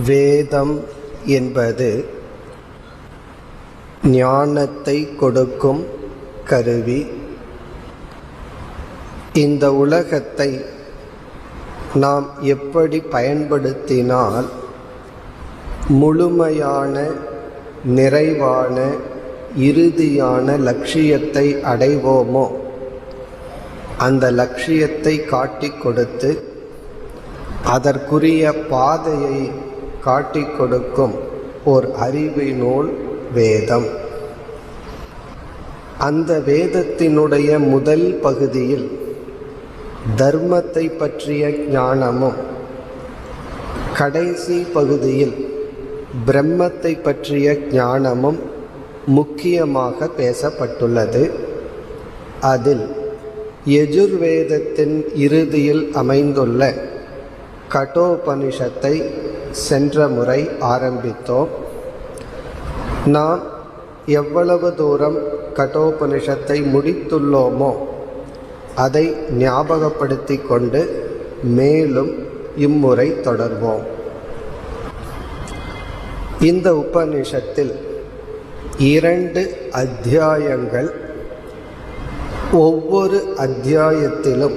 வேதம் என்பது ஞானத்தை கொடுக்கும் கருவி. இந்த உலகத்தை நாம் எப்படி பயன்படுத்தினால் முழுமையான, நிறைவான, இறுதியான லட்சியத்தை அடைவோமோ அந்த லட்சியத்தை காட்டிக் கொடுத்து அதற்குரிய பாதையை காட்டிக் கொடுக்கும் ஓர் அறிவு நூல் வேதம். அந்த வேதத்தினுடைய முதல் பகுதியில் தர்மத்தை பற்றிய ஞானமும், கடைசி பகுதியில் பிரம்மத்தை பற்றிய ஞானமும் முக்கியமாக பேசப்பட்டுள்ளது. அதில் யஜுர்வேதத்தின் இறுதியில் அமைந்துள்ள கடோபனிஷத்தை சென்ற முறை ஆரம்பித்தோம். நாம் எவ்வளவு தூரம் கடோபனிஷத்தை முடித்துள்ளோமோ அதை ஞாபகப்படுத்தி கொண்டு மேலும் இம்முறை தொடர்வோம். இந்த உபநிஷத்தில் 2 அத்தியாயங்கள், ஒவ்வொரு அத்தியாயத்திலும்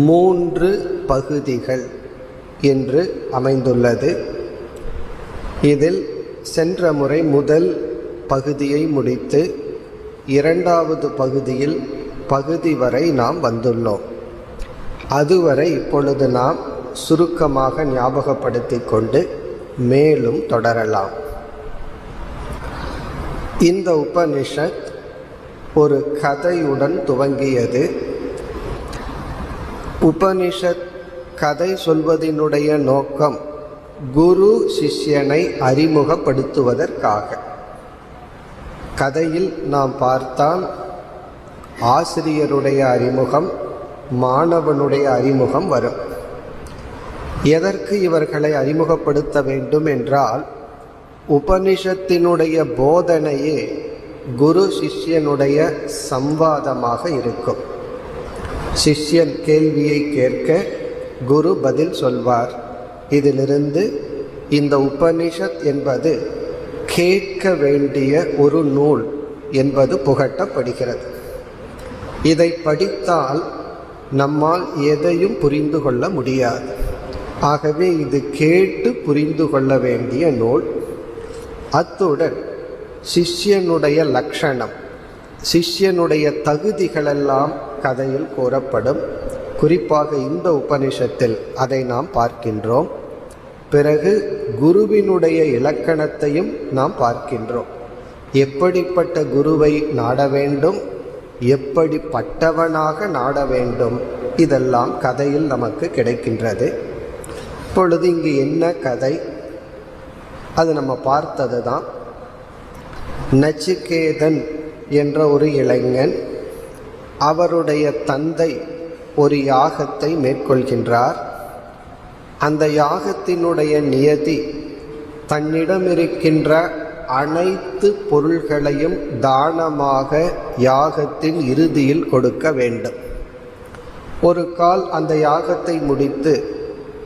3 பகுதிகள் என்று அமைந்துள்ளது. இதில் சென்ற முறை முதல் பகுதியை முடித்து 2வது பகுதியில் பகுதி வரை நாம் வந்துள்ளோம். அதுவரை இப்பொழுது நாம் சுருக்கமாக ஞாபகப்படுத்தி கொண்டு மேலும் தொடரலாம். இந்த உபனிஷத் ஒரு கதையுடன் துவங்கியது. உபனிஷத் கதை சொல்வதினுடைய நோக்கம் குரு சிஷ்யனை அறிமுகப்படுத்துவதற்காக. கதையில் நாம் பார்த்தால் ஆசிரியருடைய அறிமுகம், மாணவனுடைய அறிமுகம் வரும். எதற்கு இவர்களை அறிமுகப்படுத்த வேண்டும் என்றால், உபனிஷத்தினுடைய போதனையே குரு சிஷ்யனுடைய சம்வாதமாக இருக்கும். சிஷ்யன் கேள்வியை கேட்க குரு பதில் சொல்வார். இதிலிருந்து இந்த உபனிஷத் என்பது கேட்க வேண்டிய ஒரு நூல் என்பது புகட்டப்படுகிறது. இதை படித்தால் நம்மால் எதையும் புரிந்து கொள்ள முடியாது. ஆகவே இது கேட்டு புரிந்து கொள்ள வேண்டிய நூல். அத்துடன் சிஷ்யனுடைய லட்சணம், சிஷ்யனுடைய தகுதிகளெல்லாம் கதையில் கூறப்படும். குறிப்பாக இந்த உபனிஷத்தில் அதை நாம் பார்க்கின்றோம். பிறகு குருவினுடைய இலக்கணத்தையும் நாம் பார்க்கின்றோம். எப்படிப்பட்ட குருவை நாட வேண்டும், எப்படிப்பட்டவனாக நாட வேண்டும், இதெல்லாம் கதையில் நமக்கு கிடைக்கின்றது. இப்பொழுது இங்கு என்ன கதை, அது நம்ம பார்த்தது தான். நச்சிகேதன் என்ற ஒரு இளைஞன், அவருடைய தந்தை ஒரு யாகத்தை மேற்கொள்கின்றார். அந்த யாகத்தினுடைய நியதி தன்னிடம் இருக்கின்ற அனைத்து பொருள்களையும் தானமாக யாகத்தின் இறுதியில் கொடுக்க வேண்டும். ஒரு கால் அந்த யாகத்தை முடித்து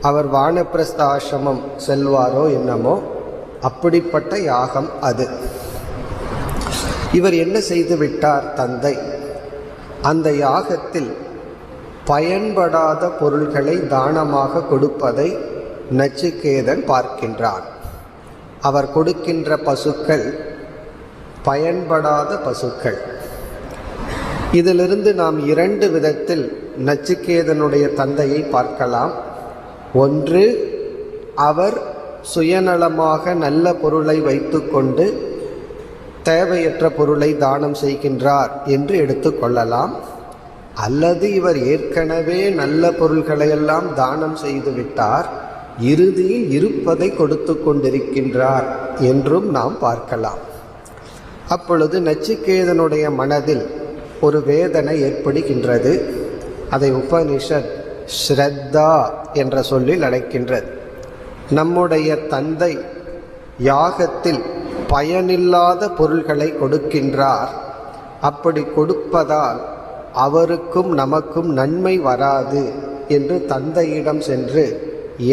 அவர் வானப்பிரஸ்த ஆசிரமம் செல்வாரோ என்னமோ, அப்படிப்பட்ட யாகம் அது. இவர் என்ன செய்து விட்டார் தந்தை, அந்த யாகத்தில் பயன்படாத பொருள்களை தானமாக கொடுப்பதை நச்சிகேதன் பார்க்கின்றான். அவர் கொடுக்கின்ற பசுக்கள் பயன்படாத பசுக்கள். இதிலிருந்து நாம் 2 விதத்தில் நச்சிகேதனுடைய தந்தையை பார்க்கலாம். ஒன்று, அவர் சுயநலமாக நல்ல பொருளை வைத்துக்கொண்டு தேவையற்ற பொருளை தானம் செய்கின்றார் என்று எடுத்துக்கொள்ளலாம். அல்லது இவர் ஏற்கனவே நல்ல பொருள்களையெல்லாம் தானம் செய்துவிட்டார், இறுதியில் இருப்பதை கொடுத்து கொண்டிருக்கின்றார் என்றும் நாம் பார்க்கலாம். அப்பொழுது நச்சிகேதனுடைய மனதில் ஒரு வேதனை ஏற்படுகின்றது. அதை உபனிஷத் ஸ்ரத்தா என்ற சொல்லில் அழைக்கின்றது. நம்முடைய தந்தை யாகத்தில் பயனில்லாத பொருள்களை கொடுக்கின்றார். அப்படி கொடுப்பதால் அவருக்கும் நமக்கும் நன்மை வராது என்று தந்தையிடம் சென்று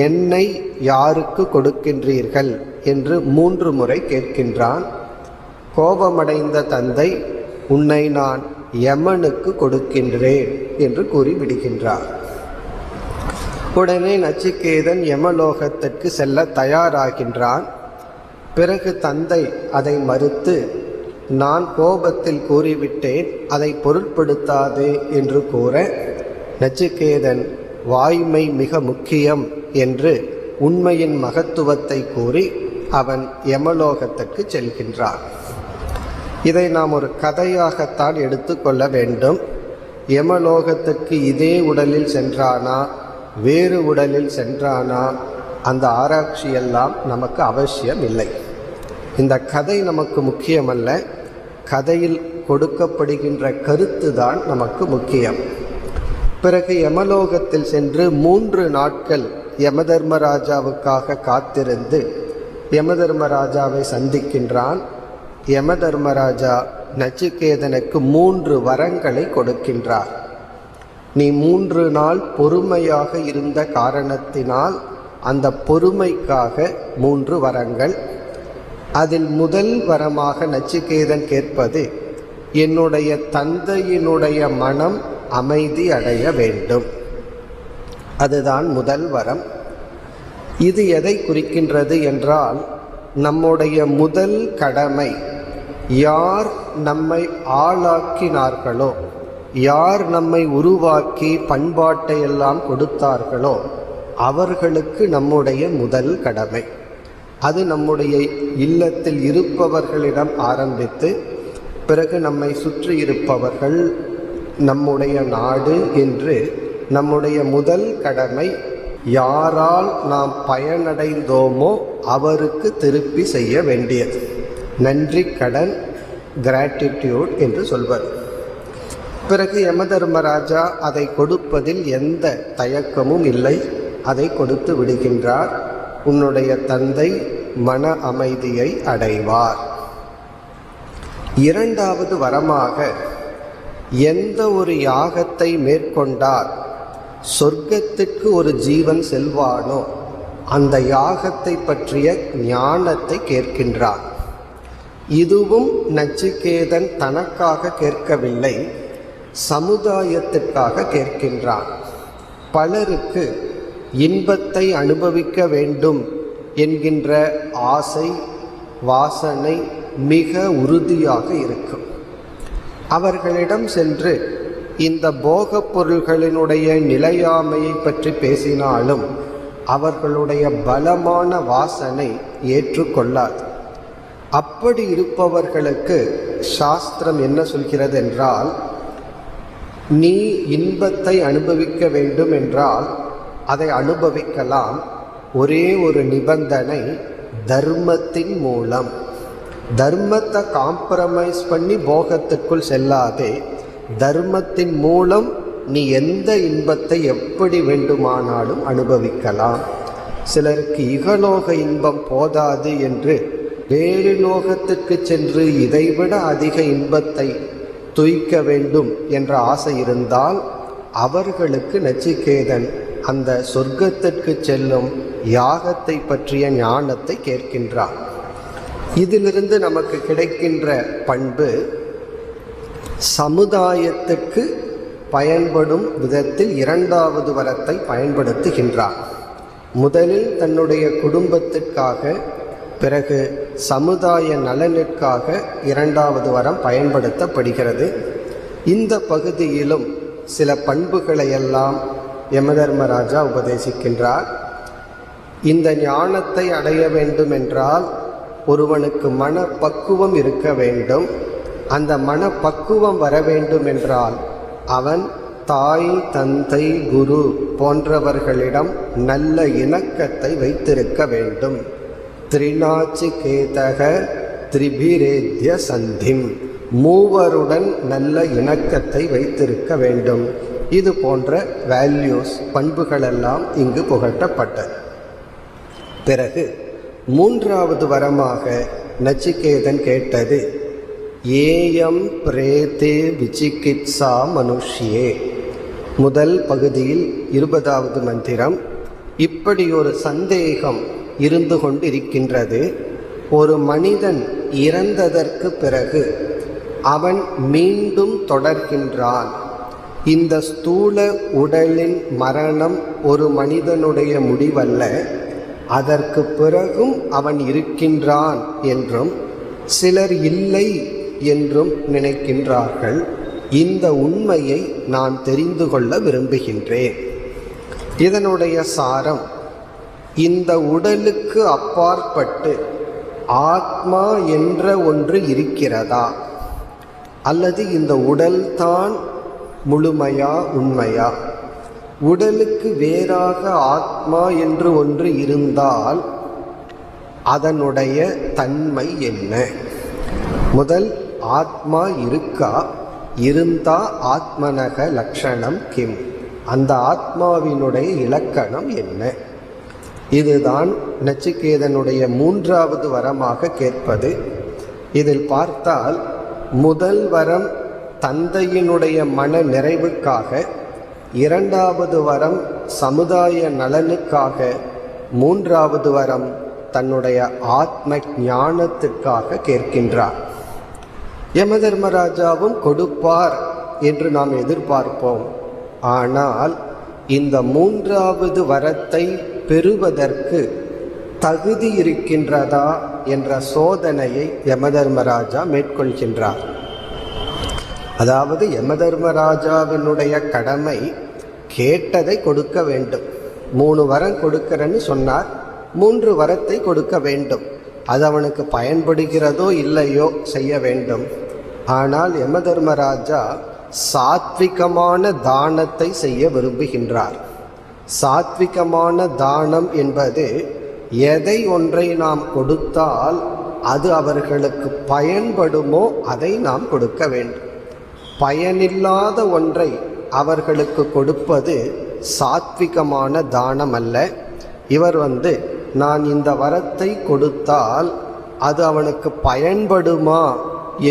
என்னை யாருக்கு கொடுக்கின்றீர்கள் என்று 3 முறை கேட்கின்றான். கோபமடைந்த தந்தை, உன்னை நான் யமனுக்கு கொடுக்கின்றேன் என்று கூறி விடுகின்றார். உடனே நச்சிகேதன் யமலோகத்திற்கு செல்ல தயாராகின்றான். பிறகு தந்தை அதை மறுத்து, நான் கோபத்தில் கூறிவிட்டேன், அதை பொருட்படுத்தாதே என்று கூற, நச்சிகேதன் வாய்மை மிக முக்கியம் என்று உண்மையின் மகத்துவத்தை கூறி அவன் யமலோகத்திற்கு செல்கின்றான். இதை நாம் ஒரு கதையாகத்தான் எடுத்துக்கொள்ள வேண்டும். யமலோகத்திற்கு இதே உடலில் சென்றானா வேறு உடலில் சென்றானா அந்த ஆராய்ச்சியெல்லாம் நமக்கு அவசியம் இல்லை. இந்த கதை நமக்கு முக்கியமல்ல, கதையில் கொடுக்கப்படுகின்ற கருத்து தான் நமக்கு முக்கியம். பிறகு யமலோகத்தில் சென்று 3 நாட்கள் யமதர்மராஜாவுக்காக காத்திருந்து யமதர்மராஜாவை சந்திக்கின்றான். யமதர்மராஜா நச்சிகேதனுக்கு 3 வரங்களை கொடுக்கின்றார். நீ 3 நாள் பொறுமையாக இருந்த காரணத்தினால் அந்த பொறுமைக்காக 3 வரங்கள். அதில் முதல் வரமாக நச்சிகேதன் கேட்பது, என்னுடைய தந்தையினுடைய மனம் அமைதி அடைய வேண்டும். அதுதான் முதல் வரம். இது எதை குறிக்கின்றது என்றால், நம்முடைய முதல் கடமை, யார் நம்மை ஆளாக்கினார்களோ, யார் நம்மை உருவாக்கி பண்பாட்டை எல்லாம் கொடுத்தார்களோ அவர்களுக்கு நம்முடைய முதல் கடமை. அது நம்முடைய இல்லத்தில் இருப்பவர்களிடம் ஆரம்பித்து பிறகு நம்மை சுற்றி இருப்பவர்கள், நம்முடைய நாடு என்று நம்முடைய முதல் கடமை யாரால் நாம் பயனடைந்தோமோ அவருக்கு திருப்பி செய்ய வேண்டியது. நன்றி கடன், கிராட்டிடியூட் என்று சொல்வது. பிறகு யமதர்மராஜா அதை கொடுப்பதில் எந்த தயக்கமும் இல்லை, அதை கொடுத்து விடுகின்றார். உன்னுடைய தந்தை மன அமைதியை அடைவார். 2வது வரமாக, எந்த ஒரு யாகத்தை மேற்கொண்டால் சொர்க்கத்திற்கு ஒரு ஜீவன் செல்வானோ அந்த யாகத்தை பற்றிய ஞானத்தை கேட்கின்றான். இதுவும் நச்சிகேதன் தனக்காக கேட்கவில்லை, சமுதாயத்திற்காக கேட்கின்றான். பலருக்கு இன்பத்தை அனுபவிக்க வேண்டும் என்கின்ற ஆசை, வாசனை மிக உறுதியாக இருக்கும். அவர்களிடம் சென்று இந்த போகப் பொருள்களினுடைய நிலையாமையை பற்றி பேசினாலும் அவர்களுடைய பலமான வாசனை ஏற்றுக்கொள்ளாது. அப்படி இருப்பவர்களுக்கு சாஸ்திரம் என்ன சொல்கிறது என்றால், நீ இன்பத்தை அனுபவிக்க வேண்டும் என்றால் அதை அனுபவிக்கலாம், ஒரே ஒரு நிபந்தனை, தர்மத்தின் மூலம். தர்மத்தை காம்ப்ரமைஸ் பண்ணி போகத்துக்குள் செல்லாதே, தர்மத்தின் மூலம் நீ எந்த இன்பத்தை எப்படி வேண்டுமானாலும் அனுபவிக்கலாம். சிலருக்கு இகலோக இன்பம் போதாது என்று வேறு லோகத்துக்கு சென்று இதைவிட அதிக இன்பத்தை துய்க்க வேண்டும் என்ற ஆசை இருந்தால் அவர்களுக்கு நச்சிகேதன் அந்த சொர்க்கத்திற்கு செல்லும் யாகத்தை பற்றிய ஞானத்தை கேட்கின்றான். இதிலிருந்து நமக்கு கிடைக்கின்ற பண்பு, சமுதாயத்துக்கு பயன்படும் விதத்தில் 2வது வரத்தை பயன்படுத்துகின்றான். முதலில் தன்னுடைய குடும்பத்திற்காக, பிறகு சமுதாய நலனிற்காக 2வது வரம் பயன்படுத்தப்படுகிறது. இந்த பகுதியிலும் சில பண்புகளையெல்லாம் யமதர்மராஜா உபதேசிக்கின்றார். இந்த ஞானத்தை அடைய வேண்டும் என்றால் ஒருவனுக்கு மனப்பக்குவம் இருக்க வேண்டும். அந்த மனப்பக்குவம் வர வேண்டும் என்றால் அவன் தாய், தந்தை, குரு போன்றவர்களிடம் நல்ல இணக்கத்தை வைத்திருக்க வேண்டும். த்ரிநாச்சிகேதக திரிபிரேத்ய சந்திம், மூவருடன் நல்ல இணக்கத்தை வைத்திருக்க வேண்டும். இது போன்ற வேல்யூஸ், பண்புகளெல்லாம் இங்கு புகட்டப்பட்டது. பிறகு 3வது வரமாக நச்சிகேதன் கேட்டது, ஏயம் பிரேதே விசிகித்சா மனுஷ்யே. முதல் பகுதியில் 20வது மந்திரம், இப்படி ஒரு சந்தேகம் இருந்து கொண்டிருக்கின்றது. ஒரு மனிதன் இறந்ததற்கு பிறகு அவன் மீண்டும் தொடர்கின்றான். இந்த ஸ்தூல உடலின் மரணம் ஒரு மனிதனுடைய முடிவல்ல, அதற்கு பிறகும் அவன் இருக்கின்றான் என்றும் சிலர் இல்லை என்றும் நினைக்கின்றார்கள். இந்த உண்மையை நான் தெரிந்து கொள்ள விரும்புகின்றேன். இதனுடைய சாரம், இந்த உடலுக்கு அப்பாற்பட்டு ஆத்மா என்ற ஒன்று இருக்கிறதா, அல்லது இந்த உடல்தான் முழுமையா உண்மையா? உடலுக்கு வேறாக ஆத்மா என்று ஒன்று இருந்தால் அதனுடைய தன்மை என்ன? முதல், ஆத்மா இருக்கா? இருந்தா ஆத்மனக லட்சணம் கிம்? அந்த ஆத்மாவினுடைய இலக்கணம் என்ன? இதுதான் நச்சிகேதனுடைய 3வது வரமாக கேட்பது. இதில் பார்த்தால் முதல் வரம் தந்தையினுடைய மன நிறைவுக்காக, 2வது வரம் சமுதாய நலனுக்காக, 3வது வரம் தன்னுடைய ஆத்ம ஞானத்துக்காக கேட்கின்றார். யமதர்மராஜாவும் கொடுப்பார் என்று நாம் எதிர்பார்ப்போம். ஆனால் இந்த 3வது வரத்தை பெறுவதற்கு தகுதி இருக்கின்றதா என்ற சோதனையை யமதர்மராஜா மேற்கொள்கின்றார். அதாவது யமதர்மராஜாவினுடைய கடமை கேட்டதை கொடுக்க வேண்டும். 3 வரம் கொடுக்கிறேன்னு சொன்னார், 3 வரத்தை கொடுக்க வேண்டும். அது அவனுக்கு பயன்படுகிறதோ இல்லையோ செய்ய வேண்டும். ஆனால் யமதர்மராஜா சாத்விகமான தானத்தை செய்ய விரும்புகின்றார். சாத்விகமான தானம் என்பது எதை ஒன்றை நாம் கொடுத்தால் அது அவர்களுக்கு பயன்படுமோ அதை நாம் கொடுக்க வேண்டும். பயனில்லாத ஒன்றை அவர்களுக்கு கொடுப்பது சாத்விகமான தானம் அல்ல. இவர் நான் இந்த வரத்தை கொடுத்தால் அது அவனுக்கு பயன்படுமா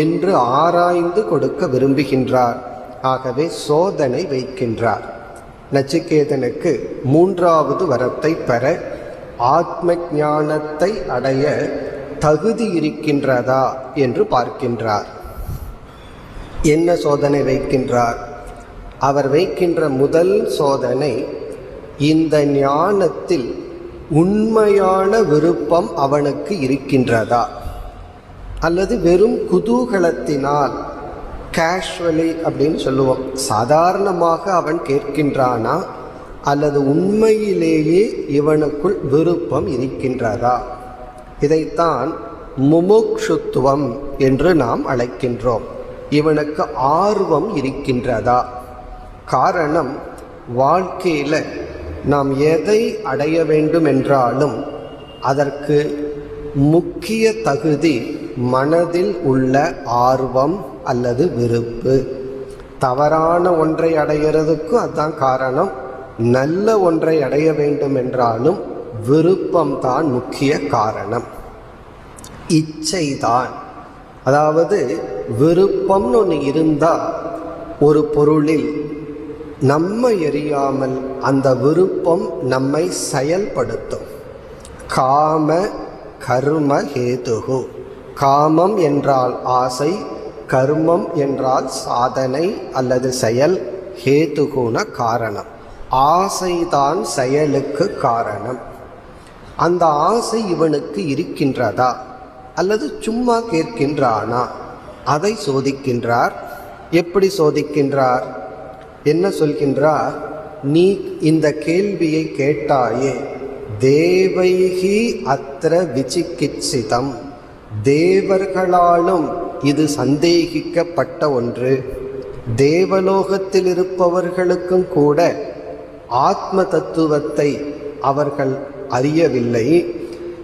என்று ஆராய்ந்து கொடுக்க விரும்புகின்றார். ஆகவே சோதனை வைக்கின்றார். நச்சிகேதனுக்கு 3வது வரத்தை பெற, ஆத்ம ஞானத்தை அடைய தகுதி இருக்கின்றதா என்று பார்க்கின்றார். என்ன சோதனை வைக்கின்றார்? அவர் வைக்கின்ற முதல் சோதனை, இந்த ஞானத்தில் உண்மையான விருப்பம் அவனுக்கு இருக்கின்றதா, அல்லது வெறும் குதூகலத்தினால், கேஷுவலி அப்படின்னு சொல்லுவோம், சாதாரணமாக அவன் கேட்கின்றானா, அல்லது உண்மையிலேயே இவனுக்குள் விருப்பம் இருக்கின்றதா? இதைத்தான் முமுக்ஷுத்துவம் என்று நாம் அழைக்கின்றோம். இவனுக்கு ஆர்வம் இருக்கின்றதா? காரணம், வாழ்க்கையில் நாம் எதை அடைய வேண்டும் என்றாலும் அதற்கு முக்கிய தகுதி மனதில் உள்ள ஆர்வம் அல்லது விருப்பு. தவறான ஒன்றை அடைகிறதுக்கும் அதுதான் காரணம். நல்ல ஒன்றை அடைய வேண்டும் என்றாலும் விருப்பம்தான் முக்கிய காரணம். இச்சைதான், அதாவது விருப்பம்னு ஒன்று இருந்தால் ஒரு பொருளில் நம்ம எறியாமல் அந்த விருப்பம் நம்மை செயல்படுத்தும். காம கர்ம ஹேதுகு. காமம் என்றால் ஆசை, கர்மம் என்றால் சாதனை அல்லது செயல், ஹேதுகுன காரணம். ஆசைதான் செயலுக்கு காரணம். அந்த ஆசை இவனுக்கு இருக்கின்றதா அல்லது சும்மா கேட்கின்றானா? அதை சோதிக்கின்றார். எப்படி சோதிக்கின்றார்? என்ன சொல்கின்றார்? நீ இந்த கேள்வியை கேட்டாயே, தேவைகி அத்திர விசிகித்சிதம், தேவர்களாலும் இது சந்தேகிக்கப்பட்ட ஒன்று. தேவலோகத்தில் இருப்பவர்களுக்கும் கூட ஆத்ம தத்துவத்தை அவர்கள் அறியவில்லை.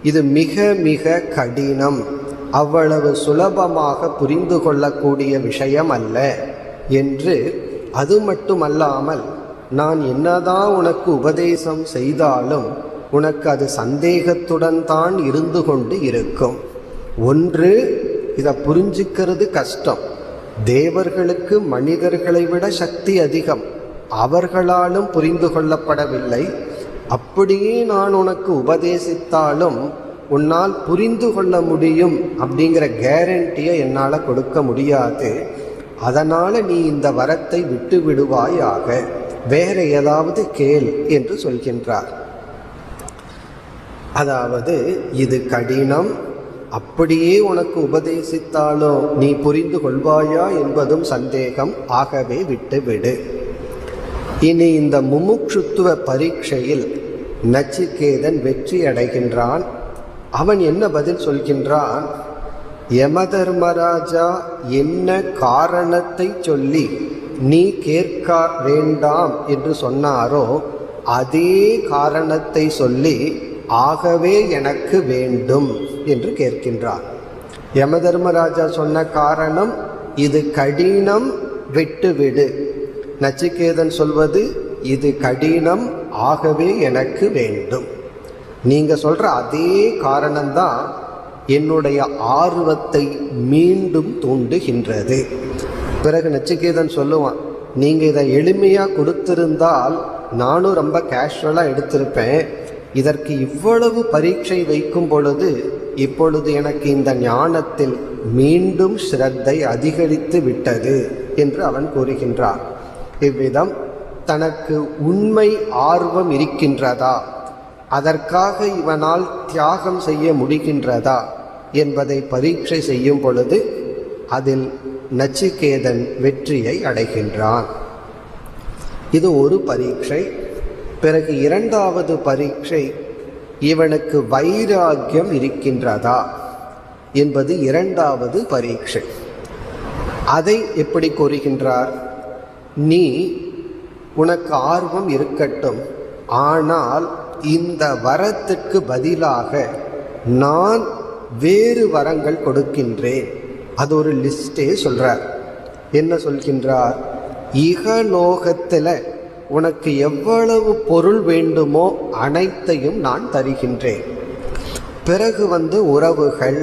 இது மிக மிக கடினம், அவ்வளவு சுலபமாக புரிந்து கொள்ளக்கூடிய விஷயம் அல்ல என்று. அது மட்டுமல்லாமல், நான் என்னதான் உனக்கு உபதேசம் செய்தாலும் உனக்கு அது சந்தேகத்துடன் தான் இருந்து கொண்டு இருக்கும். ஒன்று, இதை புரிஞ்சுக்கிறது கஷ்டம். தேவர்களுக்கு மனிதர்களை விட சக்தி அதிகம், அவர்களாலும் புரிந்து கொள்ளப்படவில்லை. அப்படியே நான் உனக்கு உபதேசித்தாலும் உன்னால் புரிந்து கொள்ள முடியும் அப்படிங்கிற கேரண்டியை என்னால் கொடுக்க முடியாது. அதனால் நீ இந்த வரத்தை விட்டு விடுவாயாக, வேற ஏதாவது கேள் என்று சொல்கின்றார். அதாவது இது கடினம், அப்படியே உனக்கு உபதேசித்தாலும் நீ புரிந்து கொள்வாயா என்பதும் சந்தேகம், ஆகவே விட்டுவிடு. இனி இந்த முமுட்சுத்துவ பரீட்சையில் நச்சிகேதன் வெற்றி அடைகின்றான். அவன் என்ன பதில் சொல்கின்றான்? யமதர்மராஜா என்ன காரணத்தை சொல்லி நீ கேட்க வேண்டாம் என்று சொன்னாரோ அதே காரணத்தை சொல்லி ஆகவே எனக்கு வேண்டும் என்று கேட்கின்றார். யமதர்மராஜா சொன்ன காரணம் இது கடினம், விட்டுவிடு. நச்சிகேதன் சொல்வது இது கடினம், ஆகவே எனக்கு வேண்டும். நீங்க சொல்ற அதே காரணம்தான் என்னுடைய ஆர்வத்தை மீண்டும் தூண்டுகின்றது. பிறகு நச்சிகேதன் சொல்லுவான், நீங்க இதை எளிமையா கொடுத்திருந்தால் நானும் ரொம்ப கேஷுவலா எடுத்திருப்பேன். இதற்கு இவ்வளவு பரீட்சை வைக்கும் பொழுது இப்பொழுது எனக்கு இந்த ஞானத்தில் மீண்டும் ஸ்ரத்தை அதிகரித்து விட்டது என்று அவன் கூறுகின்றான். இவ்விதம் தனக்கு உண்மை ஆர்வம் இருக்கின்றதா, அதற்காக இவனால் தியாகம் செய்ய முடிகின்றதா என்பதை பரீட்சை செய்யும் பொழுது அதில் நச்சிகேதன் வெற்றியை அடைகின்றான். இது ஒரு பரீட்சை. பிறகு இரண்டாவது பரீட்சை, இவனுக்கு வைராக்கியம் இருக்கின்றதா என்பது இரண்டாவது பரீட்சை. அதை எப்படி கூறுகின்றார்? நீ உனக்கு ஆர்வம் இருக்கட்டும், ஆனால் இந்த வரத்துக்கு பதிலாக நான் வேறு வரங்கள் கொடுக்கின்றேன். அது ஒரு லிஸ்டே சொல்றார். என்ன சொல்கின்றார்? இகலோகத்தில் உனக்கு எவ்வளவு பொருள் வேண்டுமோ அனைத்தையும் நான் தருகின்றேன். பிறகு உறவுகள்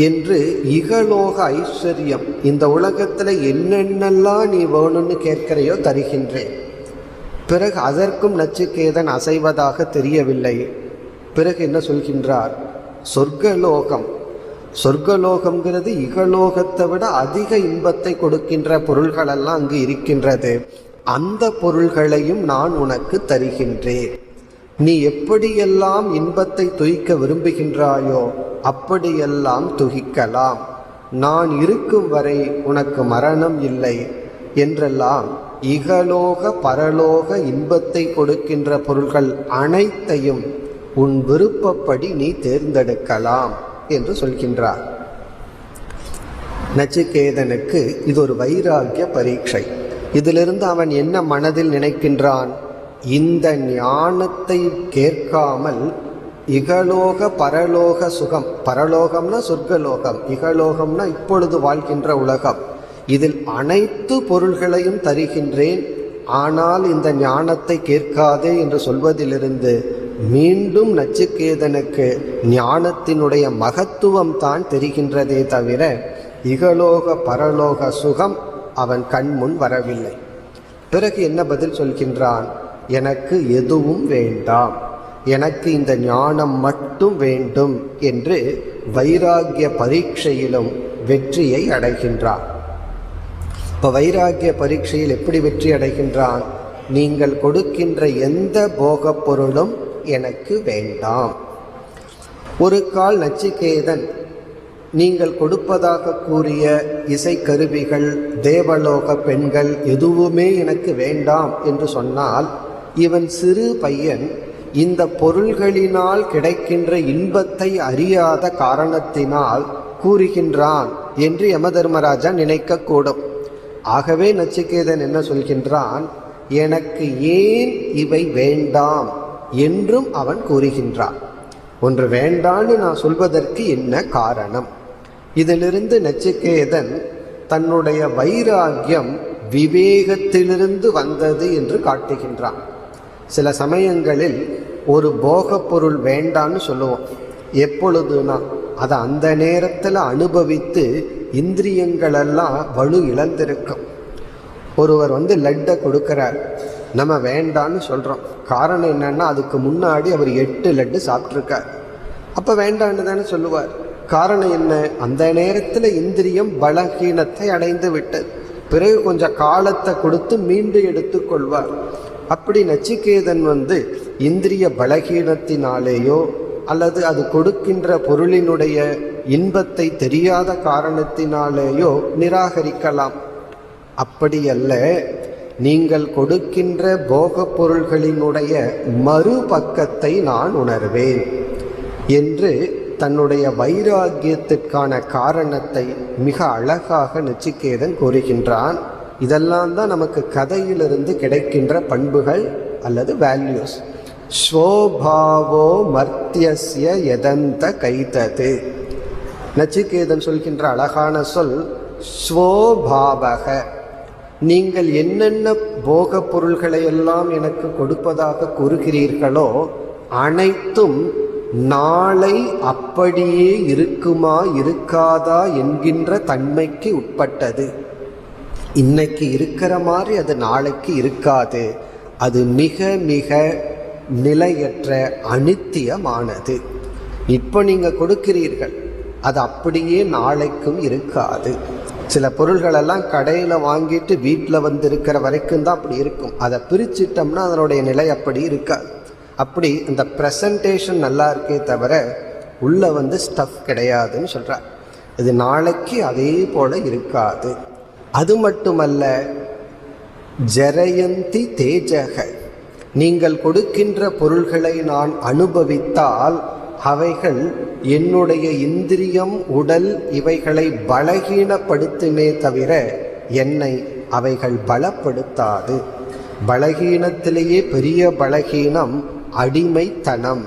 என்று இகலோக ஐஸ்வர்யம், இந்த உலகத்தில் என்னென்னலாம் நீ வேணும்னு கேட்கிறையோ தருகின்றேன். பிறகு அதற்கும் நச்சிகேதன் அசைவதாக தெரியவில்லை. பிறகு என்ன சொல்கின்றார்? சொர்க்கலோகம். சொர்க்கலோகம்ங்கிறது இகலோகத்தை விட அதிக இன்பத்தை கொடுக்கின்ற பொருள்களெல்லாம் அங்கு இருக்கின்றது. அந்த பொருள்களையும் நான் உனக்கு தருகின்றேன். நீ எப்படியெல்லாம் இன்பத்தை துய்க்க விரும்புகின்றாயோ அப்படியெல்லாம் துகிக்கலாம். நான் இருக்கும் வரை உனக்கு மரணம் இல்லை என்றெல்லாம் இகலோக பரலோக இன்பத்தை கொடுக்கின்ற பொருள்கள் அனைத்தையும் உன் விருப்பப்படி நீ தேர்ந்தெடுக்கலாம் என்று சொல்கின்றார். நச்சிகேதனுக்கு இது ஒரு வைராக்கிய பரீட்சை. இதிலிருந்து அவன் என்ன மனதில் நினைக்கின்றான்? இந்த ஞானத்தை கேட்காமல் இகலோக பரலோக சுகம், பரலோகம்னா சொர்க்கலோகம், இகலோகம்னா இப்பொழுது வாழ்கின்ற உலகம், இதில் அனைத்து பொருள்களையும் தருகின்றேன், ஆனால் இந்த ஞானத்தை கேட்காதே என்று சொல்வதிலிருந்து மீண்டும் நச்சிகேதனுக்கு ஞானத்தினுடைய மகத்துவம் தான் தெரிகின்றதே தவிர இகலோக பரலோக சுகம் அவன் கண்முன் வரவில்லை. பிறகு என்ன பதில் சொல்கின்றான்? எனக்கு எதுவும் வேண்டாம், எனக்கு இந்த ஞானம் மட்டும் வேண்டும் என்று வைராக்கிய பரீட்சையிலும் வெற்றியை அடைகின்றான். இப்போ வைராக்கிய பரீட்சையில் எப்படி வெற்றி அடைகின்றான்? நீங்கள் கொடுக்கின்ற எந்த போகப் பொருளும் எனக்கு வேண்டாம். ஒரு கால் நச்சிகேதன் நீங்கள் கொடுப்பதாக கூறிய இசைக்கருவிகள், தேவலோக பெண்கள் எதுவுமே எனக்கு வேண்டாம் என்று சொன்னால், இவன் சிறு பையன் இந்த பொருள்களினால் கிடைக்கின்ற இன்பத்தை அறியாத காரணத்தினால் கூறுகின்றான் என்று யமதர்மராஜா நினைக்கக்கூடும். ஆகவே நச்சிகேதன் என்ன சொல்கின்றான்? எனக்கு ஏன் இவை வேண்டாம் என்றும் அவன் கூறுகின்றான். ஒன்று வேண்டான்னு நான் சொல்வதற்கு என்ன காரணம்? இதிலிருந்து நச்சிகேதன் தன்னுடைய வைராக்கியம் விவேகத்திலிருந்து வந்தது என்று காட்டுகின்றான். சில சமயங்களில் ஒரு போகப் பொருள் வேண்டான்னு சொல்லுவோம். எப்பொழுதுனா அதை அந்த நேரத்தில் அனுபவித்து இந்திரியங்களெல்லாம் வலு இழந்திருக்கும். ஒருவர் லட்டை கொடுக்கிறார், நம்ம வேண்டான்னு சொல்கிறோம். காரணம் என்னன்னா, அதுக்கு முன்னாடி அவர் 8 லட்டு சாப்பிட்ருக்கார். அப்போ வேண்டான்னு தானே சொல்லுவார். காரணம் என்ன? அந்த நேரத்தில் இந்திரியம் பலகீனத்தை அடைந்து விட்டது. பிறகு கொஞ்சம் காலத்தை கொடுத்து மீண்டும் எடுத்துக்கொள்வார். அப்படி நச்சிகேதன் இந்திரிய பலகீனத்தினாலேயோ அல்லது அது கொடுக்கின்ற பொருளினுடைய இன்பத்தை தெரியாத காரணத்தினாலேயோ நிராகரிக்கலாம். அப்படியல்ல, நீங்கள் கொடுக்கின்ற போக பொருள்களினுடைய மறுபக்கத்தை நான் உணர்வேன் என்று தன்னுடைய வைராகியத்திற்கான காரணத்தை மிக அழகாக நச்சிகேதன் கூறுகின்றான். இதெல்லாம் தான் நமக்கு கதையிலிருந்து கிடைக்கின்ற பண்புகள் அல்லது வேல்யூஸ். ஸ்வோபாவோ மர்த்தியஸ்ய யதந்த கைதது. நச்சிகேதன் சொல்கின்ற அழகான சொல் ஸ்வோபாவக. நீங்கள் என்னென்ன போக பொருள்களை எல்லாம் எனக்கு கொடுப்பதாக கூறுகிறீர்களோ அனைத்தும் நாளை அப்படியே இருக்குமா இருக்காதா என்கின்ற தன்மைக்கு உட்பட்டது. இன்னைக்கு இருக்கிற மாதிரி அது நாளைக்கு இருக்காது. அது மிக மிக நிலையற்ற அனித்தியமானது. இப்போ நீங்கள் கொடுக்கிறீர்கள், அது அப்படியே நாளைக்கும் இருக்காது. சில பொருள்களெல்லாம் கடையில் வாங்கிட்டு வீட்டில் இருக்கிற வரைக்கும் தான் அப்படி இருக்கும். அதை பிரிச்சிட்டோம்னா அதனுடைய நிலை அப்படி இருக்காது. அப்படி அந்த ப்ரெசன்டேஷன் நல்லா இருக்கே தவிர உள்ள ஸ்டஃப் கிடையாதுன்னு சொல்கிறார். இது நாளைக்கு அதே போல் இருக்காது. அது மட்டுமல்ல, ஜரயந்தி தேஜக. நீங்கள் கொடுக்கின்ற பொருள்களை நான் அனுபவித்தால் அவைகள் என்னுடைய இந்திரியம், உடல் இவைகளை பலகீனப்படுத்துமே தவிர என்னை அவைகள் பலப்படுத்தாது. பலகீனத்திலேயே பெரிய பலகீனம் அடிமைத்தனம்.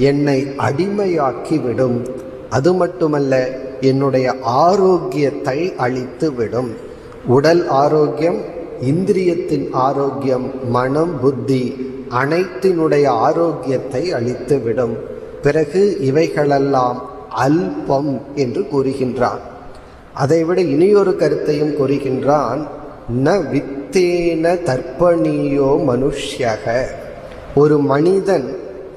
என்னை அடிமையாக்கிவிடும். அது மட்டுமல்ல, என்னுடைய ஆரோக்கியத்தை அழித்து விடும். உடல் ஆரோக்கியம், இந்திரியத்தின் ஆரோக்கியம், மனம், புத்தி அனைத்தினுடைய ஆரோக்கியத்தை அழித்து விடும். பிறகு இவைகளெல்லாம் அல்பம் என்று கூறுகின்றான். அதைவிட இனியொரு கருத்தையும் கூறுகின்றான். ந வித்தேன தர்ப்பணியோ மனுஷ்யக. ஒரு மனிதன்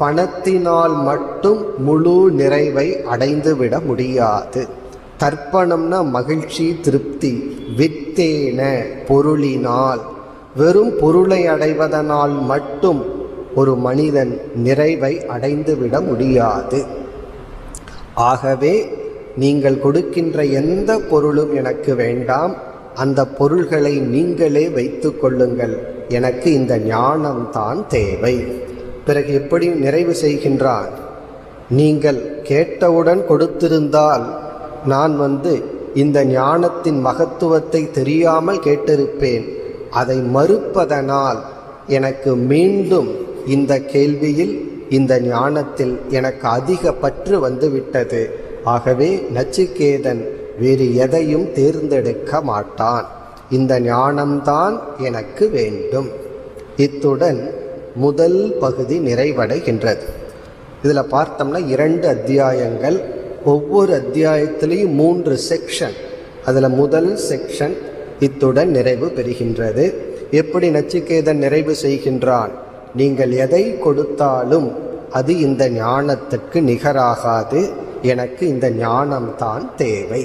பணத்தினால் மட்டும் முழு நிறைவை அடைந்துவிட முடியாது. தர்ப்பணம்னா மகிழ்ச்சி, திருப்தி. வித்தேன பொருளினால், வெறும் பொருளை அடைவதனால் மட்டும் ஒரு மனிதன் நிறைவை அடைந்துவிட முடியாது. ஆகவே நீங்கள் கொடுக்கின்ற எந்த பொருளும் எனக்கு வேண்டாம். அந்த பொருள்களை நீங்களே வைத்து கொள்ளுங்கள். எனக்கு இந்த ஞானம்தான் தேவை. பிறகு எப்படி நிறைவு செய்கின்றான்? நீங்கள் கேட்டவுடன் கொடுத்திருந்தால் நான் இந்த ஞானத்தின் மகத்துவத்தை தெரியாமல் கேட்டிருப்பேன். அதை மறுப்பதனால் எனக்கு மீண்டும் இந்த கேள்வியில், இந்த ஞானத்தில் எனக்கு அதிக பற்று வந்துவிட்டது. ஆகவே நச்சிகேதன் வேறு எதையும் தேர்ந்தெடுக்க மாட்டான். இந்த ஞானம்தான் எனக்கு வேண்டும். இத்துடன் முதல் பகுதி நிறைவடைகின்றது. இதில் பார்த்தோம்னா 2 அத்தியாயங்கள். ஒவ்வொரு அத்தியாயத்திலையும் 3 செக்ஷன். அதில் முதல் செக்ஷன் இத்துடன் நிறைவு பெறுகின்றது. எப்படி நச்சிகேதன் நிறைவு செய்கின்றான்? நீங்கள் எதை கொடுத்தாலும் அது இந்த ஞானத்திற்கு நிகராகாது. எனக்கு இந்த ஞானம்தான் தேவை.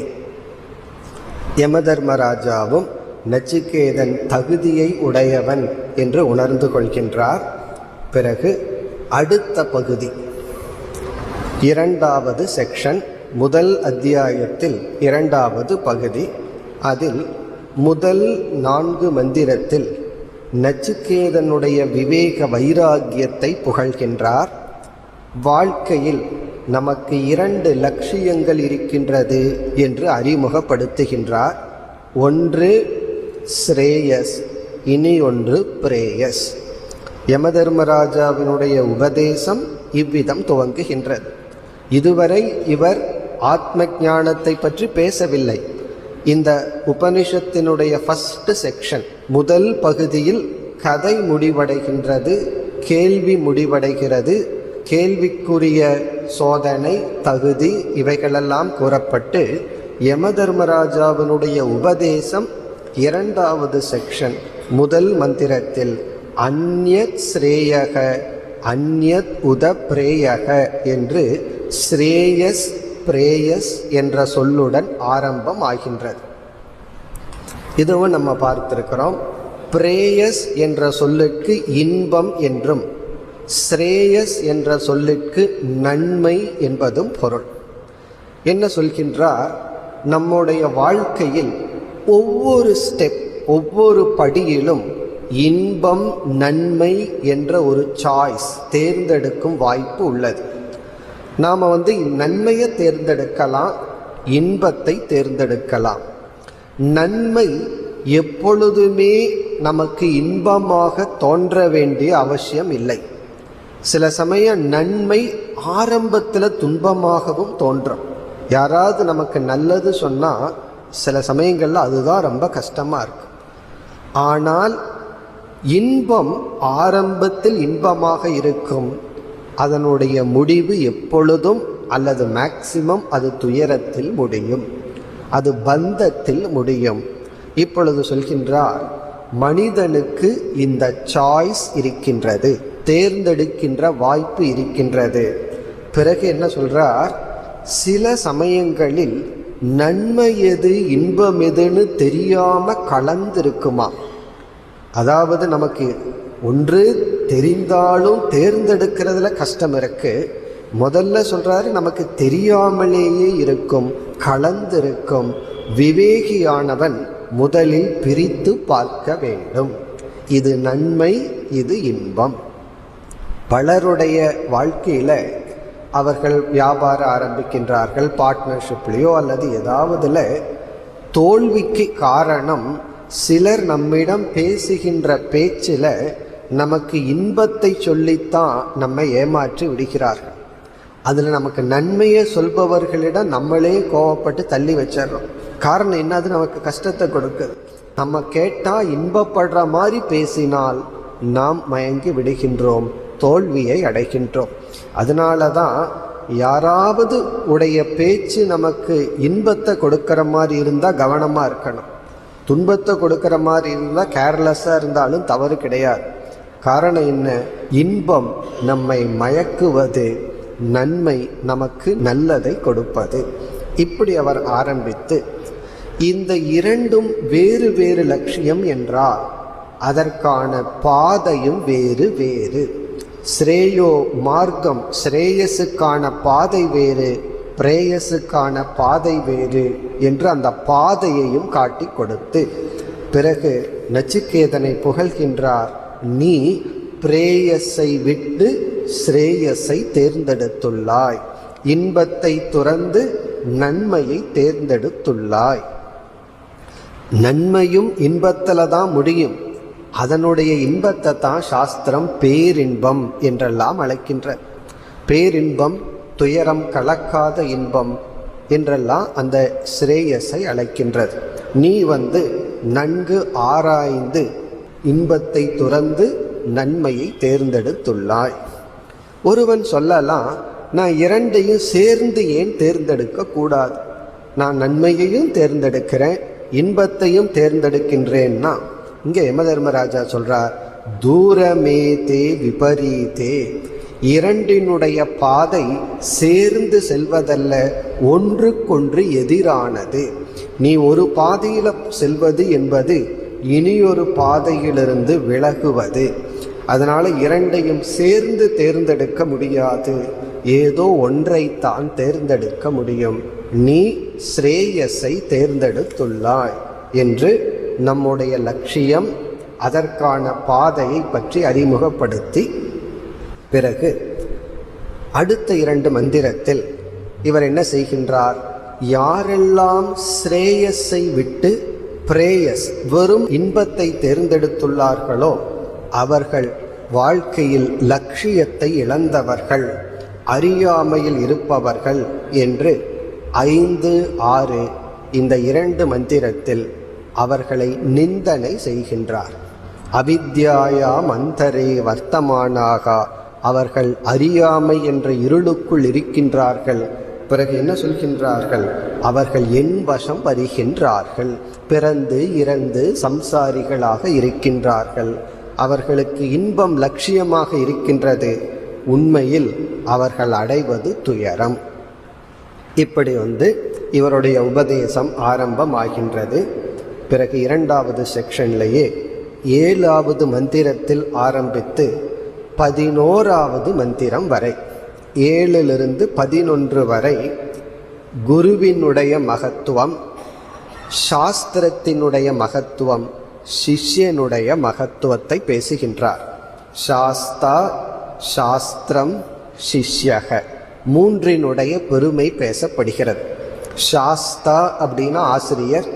யமதர்மராஜாவும் நச்சிகேதன் தகுதியை உடையவன் என்று உணர்ந்து கொள்கின்றார். பிறகு அடுத்த பகுதி 2வது செக்ஷன், முதல் அத்தியாயத்தில் 2வது பகுதி. அதில் முதல் 4 மந்திரத்தில் நச்சிகேதனுடைய விவேக வைராகியத்தை புகழ்கின்றார். வாழ்க்கையில் நமக்கு 2 லட்சியங்கள் இருக்கின்றது என்று அறிமுகப்படுத்துகின்றார். ஒன்று ஸ்ரேயஸ், இனி ஒன்று பிரேயஸ். யமதர்மராஜாவினுடைய உபதேசம் இவ்விதம் துவங்குகின்றது. இதுவரை இவர் ஆத்ம ஞானத்தை பற்றி பேசவில்லை. இந்த உபனிஷத்தினுடைய ஃபர்ஸ்ட் செக்ஷன், முதல் பகுதியில் கதை முடிவடைகின்றது, கேள்வி முடிவடைகிறது. கேள்விக்குரிய சோதனை, தகுதி இவைகளெல்லாம் கூறப்பட்டு யமதர்மராஜாவினுடைய உபதேசம் 2வது செக்ஷன் முதல் மந்திரத்தில் அந்யத் ஸ்ரேயக அந்யத் உத பிரேயக என்று ஸ்ரேயஸ் பிரேயஸ் என்ற சொல்லுடன் ஆரம்பம் ஆகின்றது. இதுவும் நம்ம பார்த்திருக்கிறோம். பிரேயஸ் என்ற சொல்லுக்கு இன்பம் என்றும், ஸ்ரேயஸ் என்ற சொல்லுக்கு நன்மை என்பதும் பொருள். என்ன சொல்கின்றார்? நம்முடைய வாழ்க்கையில் ஒவ்வொரு ஸ்டெப், ஒவ்வொரு படியிலும் இன்பம் நன்மை என்ற ஒரு சாய்ஸ், தேர்ந்தெடுக்கும் வாய்ப்பு உள்ளது. நாம் நன்மையை தேர்ந்தெடுக்கலாம், இன்பத்தை தேர்ந்தெடுக்கலாம். நன்மை எப்பொழுதுமே நமக்கு இன்பமாக தோன்ற வேண்டிய அவசியம் இல்லை. சில சமயம் நன்மை ஆரம்பத்தில் துன்பமாகவும் தோன்றும். யாராவது நமக்கு நல்லது சொன்னால் சில சமயங்களில் அதுதான் ரொம்ப கஷ்டமாக இருக்கும். ஆனால் இன்பம் ஆரம்பத்தில் இன்பமாக இருக்கும், அதனுடைய முடிவு எப்பொழுதும் அல்லது மேக்சிமம் அது துயரத்தில் முடியும், அது பந்தத்தில் முடியும். இப்பொழுது சொல்கின்றார், மனிதனுக்கு இந்த சாய்ஸ் இருக்கின்றது, தேர்ந்தெடுக்கின்ற வாய்ப்பு இருக்கின்றது. பிறகு என்ன சொல்றார்? சில சமயங்களில் நன்மை எது இன்பம் எதுன்னு தெரியாம கலந்திருக்குமா. அதாவது நமக்கு ஒன்று தெரிந்தாலும் தேர்ந்தெடுக்கிறதுல கஷ்டம் இருக்கு. முதல்ல சொல்றாரு, நமக்கு தெரியாமலேயே இருக்கும், கலந்திருக்கும். விவேகியானவன் முதலில் பிரித்து பார்க்க வேண்டும். இது நன்மை, இது இன்பம். பலருடைய வாழ்க்கையில அவர்கள் வியாபாரம் ஆரம்பிக்கின்றார்கள், பார்ட்னர்ஷிப்லேயோ அல்லது ஏதாவதுல தோல்விக்கு காரணம் சிலர் நம்மிடம் பேசுகின்ற பேச்சில் நமக்கு இன்பத்தை சொல்லித்தான் நம்மை ஏமாற்றி விடுகிறார்கள். அதில் நமக்கு நன்மையை சொல்பவர்களிடம் நம்மளே கோவப்பட்டு தள்ளி வச்சிடறோம். காரணம் என்ன? அது நமக்கு கஷ்டத்தை கொடுக்குது. நம்ம கேட்டால் இன்பப்படுற மாதிரி பேசினால் நாம் மயங்கி விடுகின்றோம், தோல்வியை அடைகின்றோம். அதனால தான் யாராவது உடைய பேச்சு நமக்கு இன்பத்தை கொடுக்கிற மாதிரி இருந்தால் கவனமாக இருக்கணும். துன்பத்தை கொடுக்கிற மாதிரி இருந்தால் கேர்லெஸ்ஸாக இருந்தாலும் தவறு கிடையாது. காரணம் என்ன? இன்பம் நம்மை மயக்குவது, நன்மை நமக்கு நல்லதை கொடுப்பது. இப்படி அவர் ஆரம்பித்து, இந்த இரண்டும் வேறு வேறு லட்சியம் என்றால் அதற்கான பாதையும் வேறு வேறு. ஸ்ரேயோ மார்க்கம், ஸ்ரேயஸுக்கான பாதை வேறு, பிரேயஸுக்கான பாதை வேறு என்று அந்த பாதையையும் காட்டி கொடுத்து பிறகு நச்சிகேதனை புகழ்கின்றார். நீ பிரேயஸை விட்டு ஸ்ரேயஸை தேர்ந்தெடுத்துள்ளாய், இன்பத்தை துறந்து நன்மையை தேர்ந்தெடுத்துள்ளாய். நன்மையும் இன்பத்தில் தான் முடியும். அதனுடைய இன்பத்தை தான் சாஸ்திரம் பேரின்பம் என்றெல்லாம் அழைக்கின்ற. பேரின்பம், துயரம் கலக்காத இன்பம் என்றெல்லாம் அந்த ஸ்ரேயஸை அழைக்கின்றது. நீ நன்கு ஆராய்ந்து இன்பத்தை துறந்து நன்மையை தேர்ந்தெடுத்துள்ளாய். ஒருவன் சொல்லலாம், நான் இரண்டையும் சேர்ந்து ஏன் தேர்ந்தெடுக்க கூடாது? நான் நன்மையையும் தேர்ந்தெடுக்கிறேன், இன்பத்தையும் தேர்ந்தெடுக்கின்றேன்னா, இங்கே யமதர்மராஜா சொல்றார், தூரமே தே விபரீதே. இரண்டினுடைய பாதை சேர்ந்து செல்வதல்ல, ஒன்றுக்கொன்று எதிரானது. நீ ஒரு பாதையில் செல்வது என்பது இனியொரு பாதையிலிருந்து விலகுவது. அதனால இரண்டையும் சேர்ந்து தேர்ந்தெடுக்க முடியாது, ஏதோ ஒன்றைத்தான் தேர்ந்தெடுக்க முடியும். நீ ஸ்ரேயஸை தேர்ந்தெடுத்துள்ளாய் என்று நம்முடைய லட்சியம், அதற்கான பாதையை பற்றி அறிமுகப்படுத்தி பிறகு அடுத்த 2 மந்திரத்தில் இவர் என்ன செய்கின்றார்? யாரெல்லாம் ஸ்ரேயஸை விட்டு பிரேயஸ், வெறும் இன்பத்தை தேர்ந்தெடுத்துள்ளார்களோ அவர்கள் வாழ்க்கையில் லட்சியத்தை இழந்தவர்கள், அறியாமையில் இருப்பவர்கள் என்று 5, 6 இந்த 2 மந்திரத்தில் அவர்களை நிந்தனை செய்கின்றார். அவித்யாயா மந்தரே வர்த்தமானாக, அவர்கள் அறியாமை என்ற இருளுக்குள் இருக்கின்றார்கள். பிறகு என்ன சொல்கின்றார்கள்? அவர்கள் என் வசம் வருகின்றார்கள், பிறந்து இறந்து சம்சாரிகளாக இருக்கின்றார்கள். அவர்களுக்கு இன்பம் லட்சியமாக இருக்கின்றது, உண்மையில் அவர்கள் அடைவது துயரம். இப்படி இவருடைய உபதேசம் ஆரம்பமாகின்றது. பிறகு இரண்டாவது செக்ஷன்லேயே 7வது மந்திரத்தில் ஆரம்பித்து 11வது மந்திரம் வரை, 7லிருந்து 11 வரை குருவினுடைய மகத்துவம், சாஸ்திரத்தினுடைய மகத்துவம், சிஷ்யனுடைய மகத்துவத்தை பேசுகின்றார். சாஸ்தா, சாஸ்திரம், சிஷ்யக, மூன்றினுடைய பெருமை பேசப்படுகிறது. சாஸ்தா அப்படின்னா ஆசிரியர்,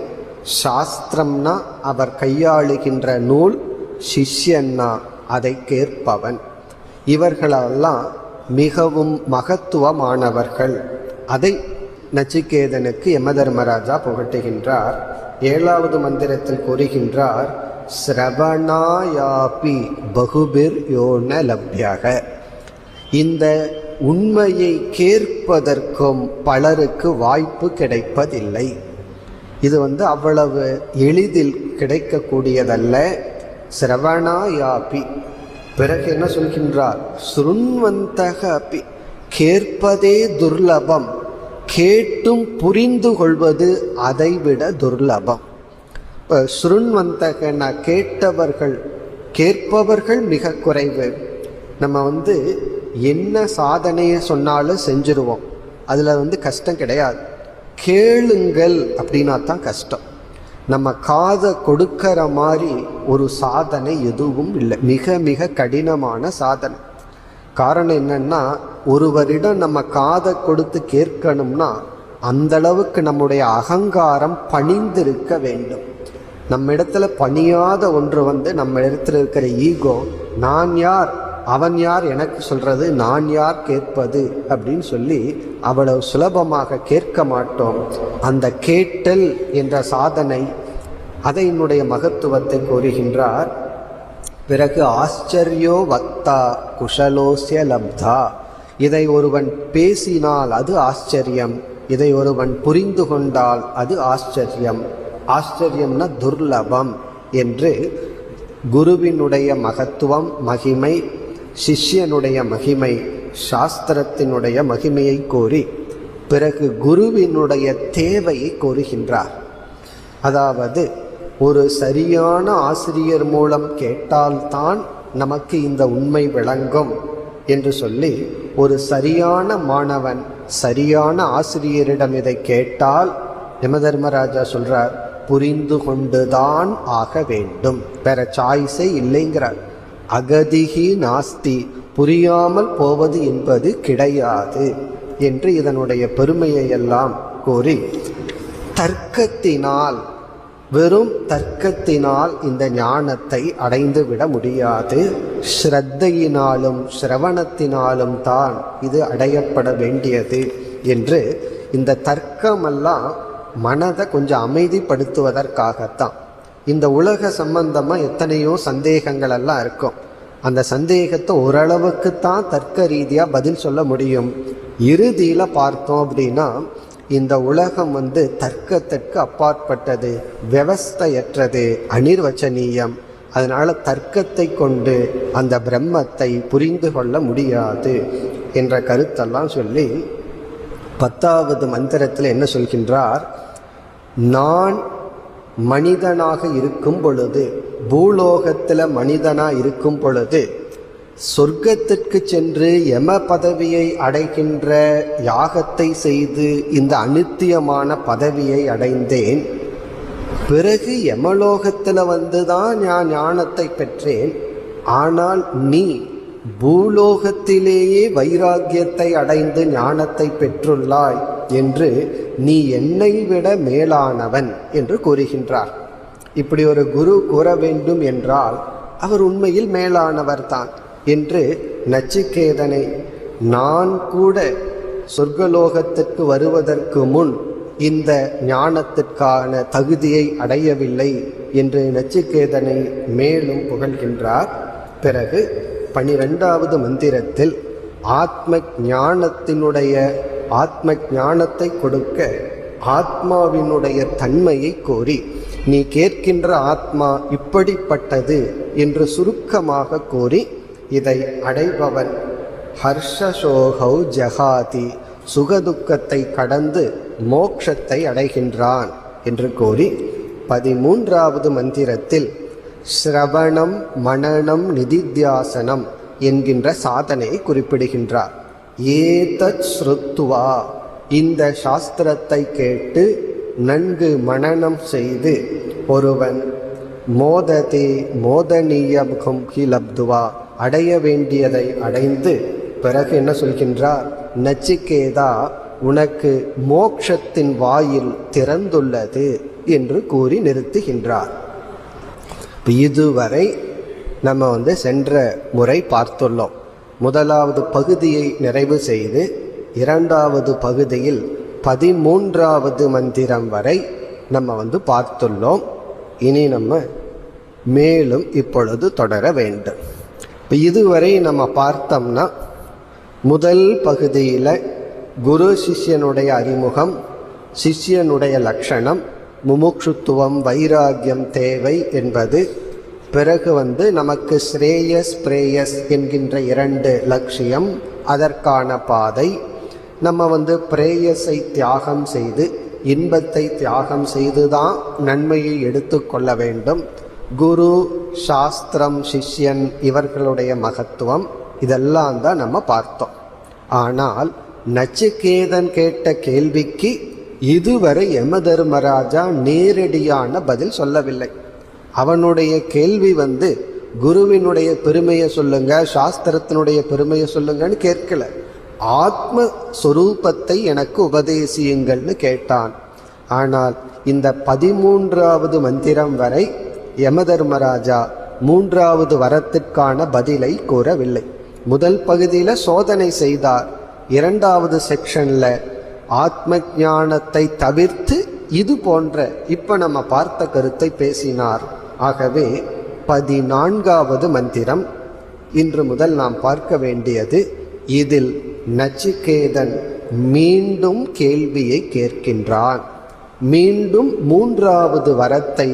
சாஸ்திரம்னா அவர் கையாளுகின்ற நூல், சிஷ்யன்னா அதை கேட்பவன். இவர்களெல்லாம் மிகவும் மகத்துவமானவர்கள். அதை நச்சிகேதனுக்கு யமதர்மராஜா புகட்டுகின்றார். 7வது மந்திரத்தில் கூறுகின்றார், ஸ்ரவணாயாபி பகுபிர் யோன லப்யக. இந்த உண்மையை கேட்பதற்கும் பலருக்கு வாய்ப்பு கிடைப்பதில்லை. இது அவ்வளவு எளிதில் கிடைக்கக்கூடியதல்ல. ஸ்ரவணாயாபி, பிறகு என்ன சொல்கின்றார், ஸ்ருண்வந்தக அப்பி, கேட்பதே துர்லபம், கேட்டும் புரிந்து கொள்வது அதைவிட துர்லபம். இப்போ ஸ்ருண்வந்தகனா கேட்டவர்கள், கேட்பவர்கள் மிக குறைவு. நம்ம என்ன சாதனையை சொன்னாலும் செஞ்சிருவோம், அதில் கஷ்டம் கிடையாது. கேளுங்கள் அப்படின்னா தான் கஷ்டம். நம்ம காதை கொடுக்கிற மாதிரி ஒரு சாதனை எதுவும் இல்லை, மிக மிக கடினமான சாதனை. காரணம் என்னன்னா, ஒருவரிடம் நம்ம காதை கொடுத்து கேட்கணும்னா அந்த அளவுக்கு நம்முடைய அகங்காரம் பணிந்திருக்க வேண்டும். நம்ம இடத்துல பணியாத ஒன்று நம்ம இடத்துல இருக்கிற ஈகோ, நான் யார் அவன் யார் எனக்கு சொல்றது, நான் யார் கேட்பது அப்படின்னு சொல்லி அவ்வளவு சுலபமாக கேட்க மாட்டோம். அந்த கேட்டல் என்ற சாதனை, அதனுடைய மகத்துவத்தை கூறுகின்றார். பிறகு ஆச்சரியோ வக்தா குஷலோஸ்ய லப்தா, இதை ஒருவன் பேசினால் அது ஆச்சரியம், இதை ஒருவன் புரிந்து கொண்டால் அது ஆச்சரியம். ஆச்சரியம்னா துர்லபம் என்று குருவினுடைய மகத்துவம், மகிமை, சிஷ்யனுடைய மகிமை, சாஸ்திரத்தினுடைய மகிமையை கூறி பிறகு குருவினுடைய தேவையை கூறுகின்றார். அதாவது ஒரு சரியான ஆசிரியர் மூலம் கேட்டால்தான் நமக்கு இந்த உண்மை விளங்கும் என்று சொல்லி, ஒரு சரியான மாணவன் சரியான ஆசிரியரிடம் இதை கேட்டால் யமதர்மராஜா சொல்றார், புரிந்து கொண்டுதான் ஆக வேண்டும், வேற சாய்ஸே இல்லைங்கிறார். அகதிகி நாஸ்தி, புரியாமல் போவது என்பது கிடையாது என்று இதனுடைய பெருமையை எல்லாம் கூறி, தர்க்கத்தினால், வெறும் தர்க்கத்தினால் இந்த ஞானத்தை அடைந்து விட முடியாது, ஸ்ரத்தையினாலும் சிரவணத்தினாலும் தான் இது அடையப்பட வேண்டியது என்று. இந்த தர்க்கமெல்லாம் மனதை கொஞ்சம் அமைதிப்படுத்துவதற்காகத்தான். இந்த உலக சம்பந்தமாக எத்தனையோ சந்தேகங்கள் எல்லாம் இருக்கும். அந்த சந்தேகத்தை ஓரளவுக்குத்தான் தர்க்க ரீதியாக பதில் சொல்ல முடியும். இறுதியில் பார்த்தோம் அப்படின்னா இந்த உலகம் தர்க்கத்திற்கு அப்பாற்பட்டது, விவஸ்தையற்றது, அனிர்வச்சனீயம். அதனால் தர்க்கத்தை கொண்டு அந்த பிரம்மத்தை புரிந்து கொள்ள முடியாது என்ற கருத்தெல்லாம் சொல்லி 10வது மந்திரத்தில் என்ன சொல்கின்றார், நான் மனிதனாக இருக்கும் பொழுது, பூலோகத்தில் மனிதனாக இருக்கும் பொழுது, சொர்க்கத்திற்கு சென்று யம பதவியை அடைகின்ற யாகத்தை செய்து இந்த அநித்தியமான பதவியை அடைந்தேன். பிறகு யமலோகத்தில் தான் நான் ஞானத்தை பெற்றேன். ஆனால் நீ பூலோகத்திலேயே வைராக்கியத்தை அடைந்து ஞானத்தை பெற்றுள்ளாய் என்று நீ என்னை விட மேலானவன் என்று கூறுகின்றார். இப்படி ஒரு குரு கூற வேண்டும் என்றால் அவர் உண்மையில் மேலானவர் தான் என்று நச்சிகேதனை, நான் கூட சொர்க்கலோகத்திற்கு வருவதற்கு முன் இந்த ஞானத்திற்கான தகுதியை அடையவில்லை என்று நச்சிகேதனை மேலும் புகழ்கின்றார். பிறகு 12வது மந்திரத்தில் ஆத்ம ஞானத்தை கொடுக்க ஆத்மாவினுடைய தன்மையை கோரி நீ கேட்கின்ற ஆத்மா இப்படிப்பட்டது என்று சுருக்கமாக கூறி, இதை அடைபவன் ஹர்ஷசோகௌ ஜகாதி, சுகதுக்கத்தை கடந்து மோட்சத்தை அடைகின்றான் என்று கூறி 13வது மந்திரத்தில் ஸ்ரவணம் மனனம் நிதித்தியாசனம் என்கின்ற சாதனையை குறிப்பிடுகின்றார். ஏதத் ஸ்ருத்வா, இந்த சாஸ்திரத்தை கேட்டு நன்கு மனனம் செய்து ஒருவன் மோததே மோதனீயம் ஹி லப்துவா, அடைய வேண்டியதை அடைந்து பிறகு என்ன சொல்கின்றார்? நச்சிகேதா, உனக்கு மோட்சத்தின் வாயில் திறந்துள்ளது என்று கூறி நிறுத்துகின்றார். இதுவரை நம்ம சென்ற முறை பார்த்துள்ளோம். முதலாவது பகுதியை நிறைவு செய்து 2வது பகுதியில் 13வது மந்திரம் வரை நம்ம பார்த்துள்ளோம். இனி நம்ம மேலும் இப்பொழுது தொடர வேண்டும். இதுவரை நம்ம பார்த்தோம்னா முதல் பகுதியில் குரு சிஷ்யனுடைய அறிமுகம், சிஷ்யனுடைய லட்சணம், முமுட்சுத்துவம், வைராகியம் தேவை என்பது, பிறகு நமக்கு ஸ்ரேயஸ் பிரேயஸ் என்கின்ற 2 லட்சியம், அதற்கான பாதை, நம்ம பிரேயஸை தியாகம் செய்து இன்பத்தை தியாகம் செய்துதான் நன்மையை எடுத்துக்கொள்ள வேண்டும். குரு, சாஸ்திரம், சிஷ்யன் இவர்களுடைய மகத்துவம் இதெல்லாம் தான் நம்ம பார்த்தோம். ஆனால் நச்சிகேதன் கேட்ட கேள்விக்கு இதுவரை யமதர்மராஜா நேரடியான பதில் சொல்லவில்லை. அவனுடைய கேள்வி குருவினுடைய பெருமையை சொல்லுங்க, சாஸ்திரத்தினுடைய பெருமையை சொல்லுங்கன்னு கேட்கல. ஆத்மஸ்வரூபத்தை எனக்கு உபதேசியுங்கள்னு கேட்டான். ஆனால் இந்த 13வது மந்திரம் வரை யமதர்மராஜா 3வது வரத்திற்கான பதிலை கூறவில்லை. முதல் பகுதியில் சோதனை செய்தார். 2வது செக்ஷன்ல ஆத்ம ஞானத்தை தவிர்த்து இது போன்ற இப்ப நம்ம பார்த்த கருத்தை பேசினார். ஆகவே 14வது மந்திரம் இன்று முதல் நாம் பார்க்க வேண்டியது. இதில் நச்சிகேதன் மீண்டும் கேள்வியை கேட்கின்றான். மீண்டும் 3வது வரத்தை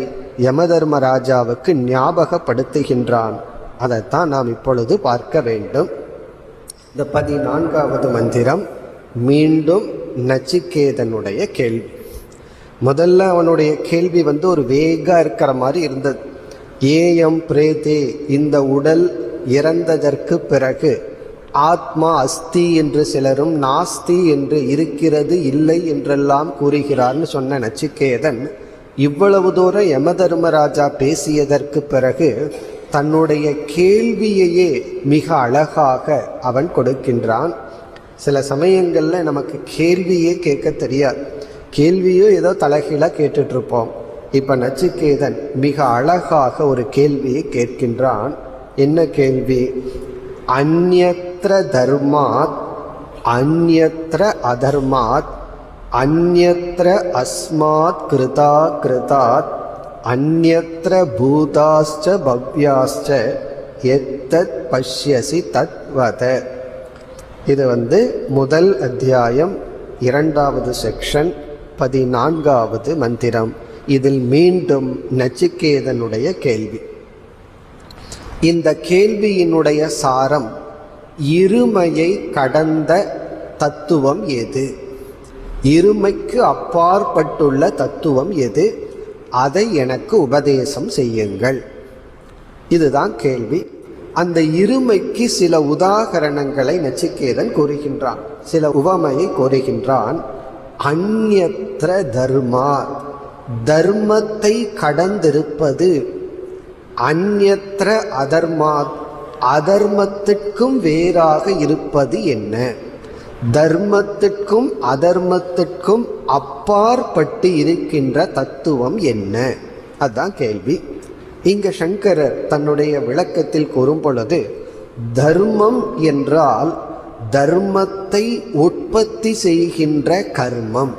யமதர்மராஜாவுக்கு ஞாபகப்படுத்துகின்றான். அதைத்தான் நாம் இப்பொழுது பார்க்க வேண்டும். இந்த 14வது மந்திரம் மீண்டும் நச்சிகேதனுடைய கேள்வி. முதல்ல அவனுடைய கேள்வி ஒரு வேகா இருக்கிற மாதிரி இருந்தது. ஏயம் பிரேதே, இந்த உடல் இறந்ததற்கு பிறகு ஆத்மா அஸ்தி என்று சிலரும் நாஸ்தி என்று இருக்கிறது இல்லை என்றெல்லாம் கூறுகிறார்னு சொன்ன நச்சிகேதன் இவ்வளவு தூரம் யமதர்மராஜா பேசியதற்கு பிறகு தன்னுடைய கேள்வியையே மிக அழகாக அவன் கொடுக்கின்றான். சில சமயங்களில் நமக்கு கேள்வியே கேட்க தெரியாது. கேள்வியோ ஏதோ தலைகீழாக கேட்டுட்ருப்போம். இப்போ நச்சிகேதன் மிக அழகாக ஒரு கேள்வியை கேட்கின்றான். என்ன கேள்வி? அந்யத்ர தர்மாத் அந்யத்ர அதர்மாத் அந்யத்ர அஸ்மாத் கிருதா கிருதாத் அந்யத்ர பூதாஸ்ச பவ்யாஸ்ச எத்தத் பஷ்யசி தத்வத. இது முதல் அத்தியாயம் 2வது செக்ஷன் 14வது மந்திரம். இதில் மீண்டும் நச்சிகேதனுடைய கேள்வி. இந்த கேள்வியினுடைய சாரம், இருமையை கடந்த தத்துவம் எது? இருமைக்கு அப்பாற்பட்டுள்ள தத்துவம் எது? அதை எனக்கு உபதேசம் செய்யுங்கள். இதுதான் கேள்வி. அந்த இருமைக்கு சில உதாகரணங்களை நச்சிகேதன் கூறுகின்றான், சில உவமையை கூறுகின்றான். அந்யத்ர தர்மா, தர்மத்தை கடந்திருப்பது. அந்யத்ர அதர்மாத், அதர்மத்திற்கும் வேறாக இருப்பது என்ன? தர்மத்திற்கும் அதர்மத்திற்கும் அப்பாற்பட்டு இருக்கின்ற தத்துவம் என்ன? அதுதான் கேள்வி. இங்க சங்கரர் தன்னுடைய விளக்கத்தில் கூறும் பொழுது, தர்மம் என்றால் தர்மத்தை உற்பத்தி செய்கின்ற கர்மம்.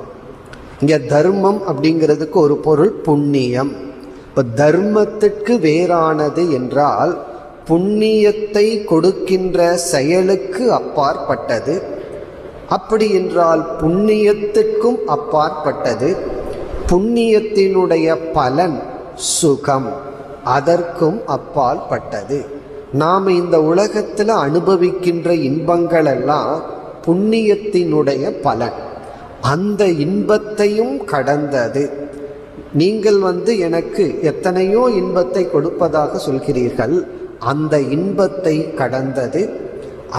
இங்க தர்மம் அப்படிங்கிறதுக்கு ஒரு பொருள் புண்ணியம். இப்போ தர்மத்திற்கு வேறானது என்றால் புண்ணியத்தை கொடுக்கின்ற செயலுக்கு அப்பாற்பட்டது. அப்படி என்றால் புண்ணியத்திற்கும் அப்பாற்பட்டது. புண்ணியத்தினுடைய பலன் சுகம், அதற்கும் அப்பால் பட்டது. நாம் இந்த உலகத்தில் அனுபவிக்கின்ற இன்பங்கள் எல்லாம் புண்ணியத்தினுடைய பலன், அந்த இன்பத்தையும் கடந்தது. நீங்கள் எனக்கு எத்தனையோ இன்பத்தை கொடுப்பதாக சொல்கிறீர்கள், அந்த இன்பத்தை கடந்தது,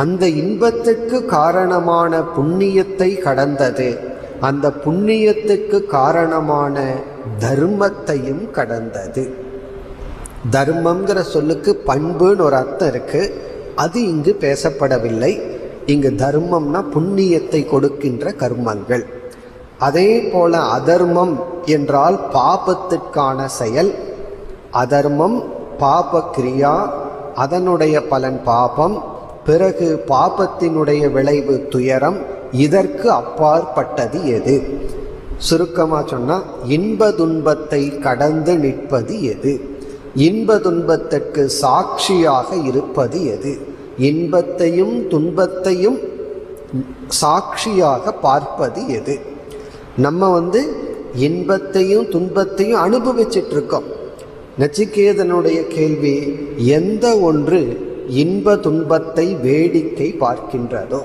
அந்த இன்பத்துக்கு காரணமான புண்ணியத்தை கடந்தது, அந்த புண்ணியத்துக்கு காரணமான தர்மத்தையும் கடந்தது. தர்மம்ங்கிற சொல்லுக்கு பண்புன்னு ஒரு அர்த்தம் இருக்கு, அது இங்கு பேசப்படவில்லை. இங்கு தர்மம்னா புண்ணியத்தை கொடுக்கின்ற கர்மங்கள். அதே போல அதர்மம் என்றால் பாபத்திற்கான செயல். அதர்மம் பாப கிரியா, அதனுடைய பலன் பாபம், பிறகு பாபத்தினுடைய விளைவு துயரம். இதற்கு அப்பாற்பட்டது எது? சுருக்கமாக சொன்னால் இன்ப துன்பத்தை கடந்து நிற்பது எது? இன்ப துன்பத்திற்கு சாட்சியாக இருப்பது எது? இன்பத்தையும் துன்பத்தையும் சாட்சியாக பார்ப்பது எது? நம்ம இன்பத்தையும் துன்பத்தையும் அனுபவிச்சுட்டு இருக்கோம். நச்சிகேதனுடைய கேள்வி, எந்த ஒன்று இன்ப துன்பத்தை வேடிக்கை பார்க்கின்றதோ?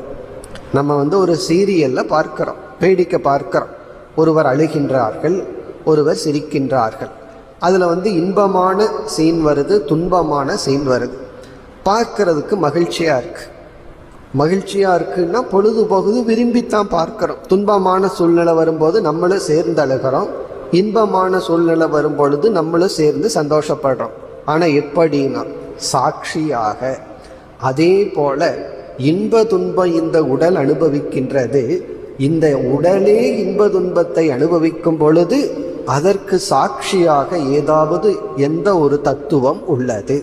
நம்ம ஒரு சீரியல்ல பார்க்கிறோம், வேடிக்கை பார்க்கிறோம். ஒருவர் அழுகின்றார்கள், ஒருவர் சிரிக்கின்றார்கள். அதில் இன்பமான சீன் வருது, துன்பமான சீன் வருது. பார்க்கறதுக்கு மகிழ்ச்சியாக இருக்கு. மகிழ்ச்சியாக இருக்குன்னா பொழுதுபோகுது விரும்பித்தான் பார்க்குறோம். துன்பமான சூழ்நிலை வரும்போது நம்மளும் சேர்ந்து அழுகிறோம், இன்பமான சூழ்நிலை வரும்பொழுது நம்மளும் சேர்ந்து சந்தோஷப்படுறோம். ஆனால் எப்படின்னா சாட்சியாக. அதே போல இன்ப துன்பம் இந்த உடல் அனுபவிக்கின்றது. இந்த உடலே இன்ப துன்பத்தை அனுபவிக்கும் பொழுது அதற்கு சாட்சியாக ஏதாவது எந்த ஒரு தத்துவம் உள்ளது.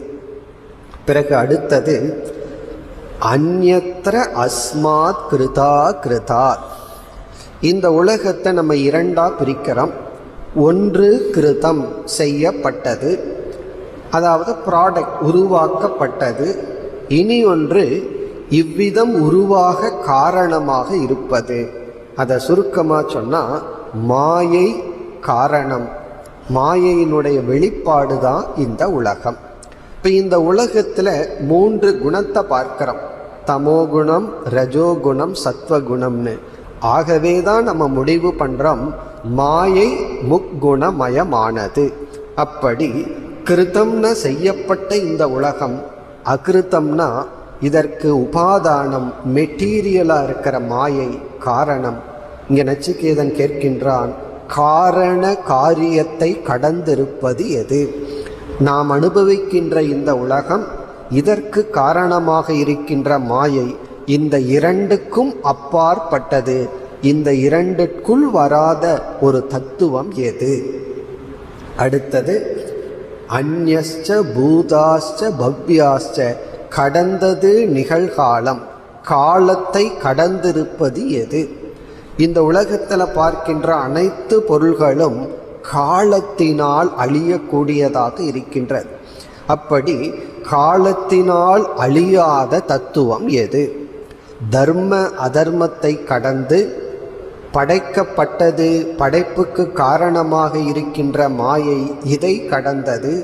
பிறகு அடுத்தது அந்யத்ர அஸ்மாத் கிருதா கிருதா. இந்த உலகத்தை நம்ம இரண்டா பிரிக்கிறோம். ஒன்று கிருதம் செய்யப்பட்டது, அதாவது ப்ராடக்ட் உருவாக்கப்பட்டது. இனி ஒன்று இவ்விதம் உருவாக காரணமாக இருப்பது. அதை சுருக்கமாக சொன்னால் மாயை காரணம், மாயையினுடைய வெளிப்பாடு தான் இந்த உலகம். இப்போ இந்த உலகத்தில் 3 குணத்தை பார்க்கிறோம், தமோகுணம், ரஜோகுணம், சத்வகுணம்னு. ஆகவே தான் நம்ம முடிவு பண்ணுறோம் மாயை முக்குணமயமானது. அப்படி கிருத்தம்னா செய்யப்பட்ட இந்த உலகம், அகிருத்தம்னா இதற்கு உபாதானம் மெட்டீரியலாக இருக்கிற மாயை காரணம். இங்கே நச்சிகேதன் கேட்கின்றான், காரண காரியத்தை கடந்திருப்பது எது? நாம் அனுபவிக்கின்ற இந்த உலகம், இதற்கு காரணமாக இருக்கின்ற மாயை, இந்த இரண்டுக்கும் அப்பாற்பட்டது. இந்த இரண்டுக்குள் வராத ஒரு தத்துவம் எது? அடுத்தது அந்யஸ்ச பூதாஸ்ச பவ்யாஸ்ச, கடந்தது நிகழ்காலம், காலத்தை கடந்திருப்பது எது? இந்த உலகத்தில் பார்க்கின்ற அனைத்து பொருள்களும் காலத்தினால் அழியக்கூடியதாக இருக்கின்றது. அப்படி காலத்தினால் அழியாத தத்துவம் எது? தர்ம அதர்மத்தை கடந்து படைக்கப்பட்டது, படைப்புக்கு காரணமாக இருக்கின்ற மாயை, இதை கடந்தது.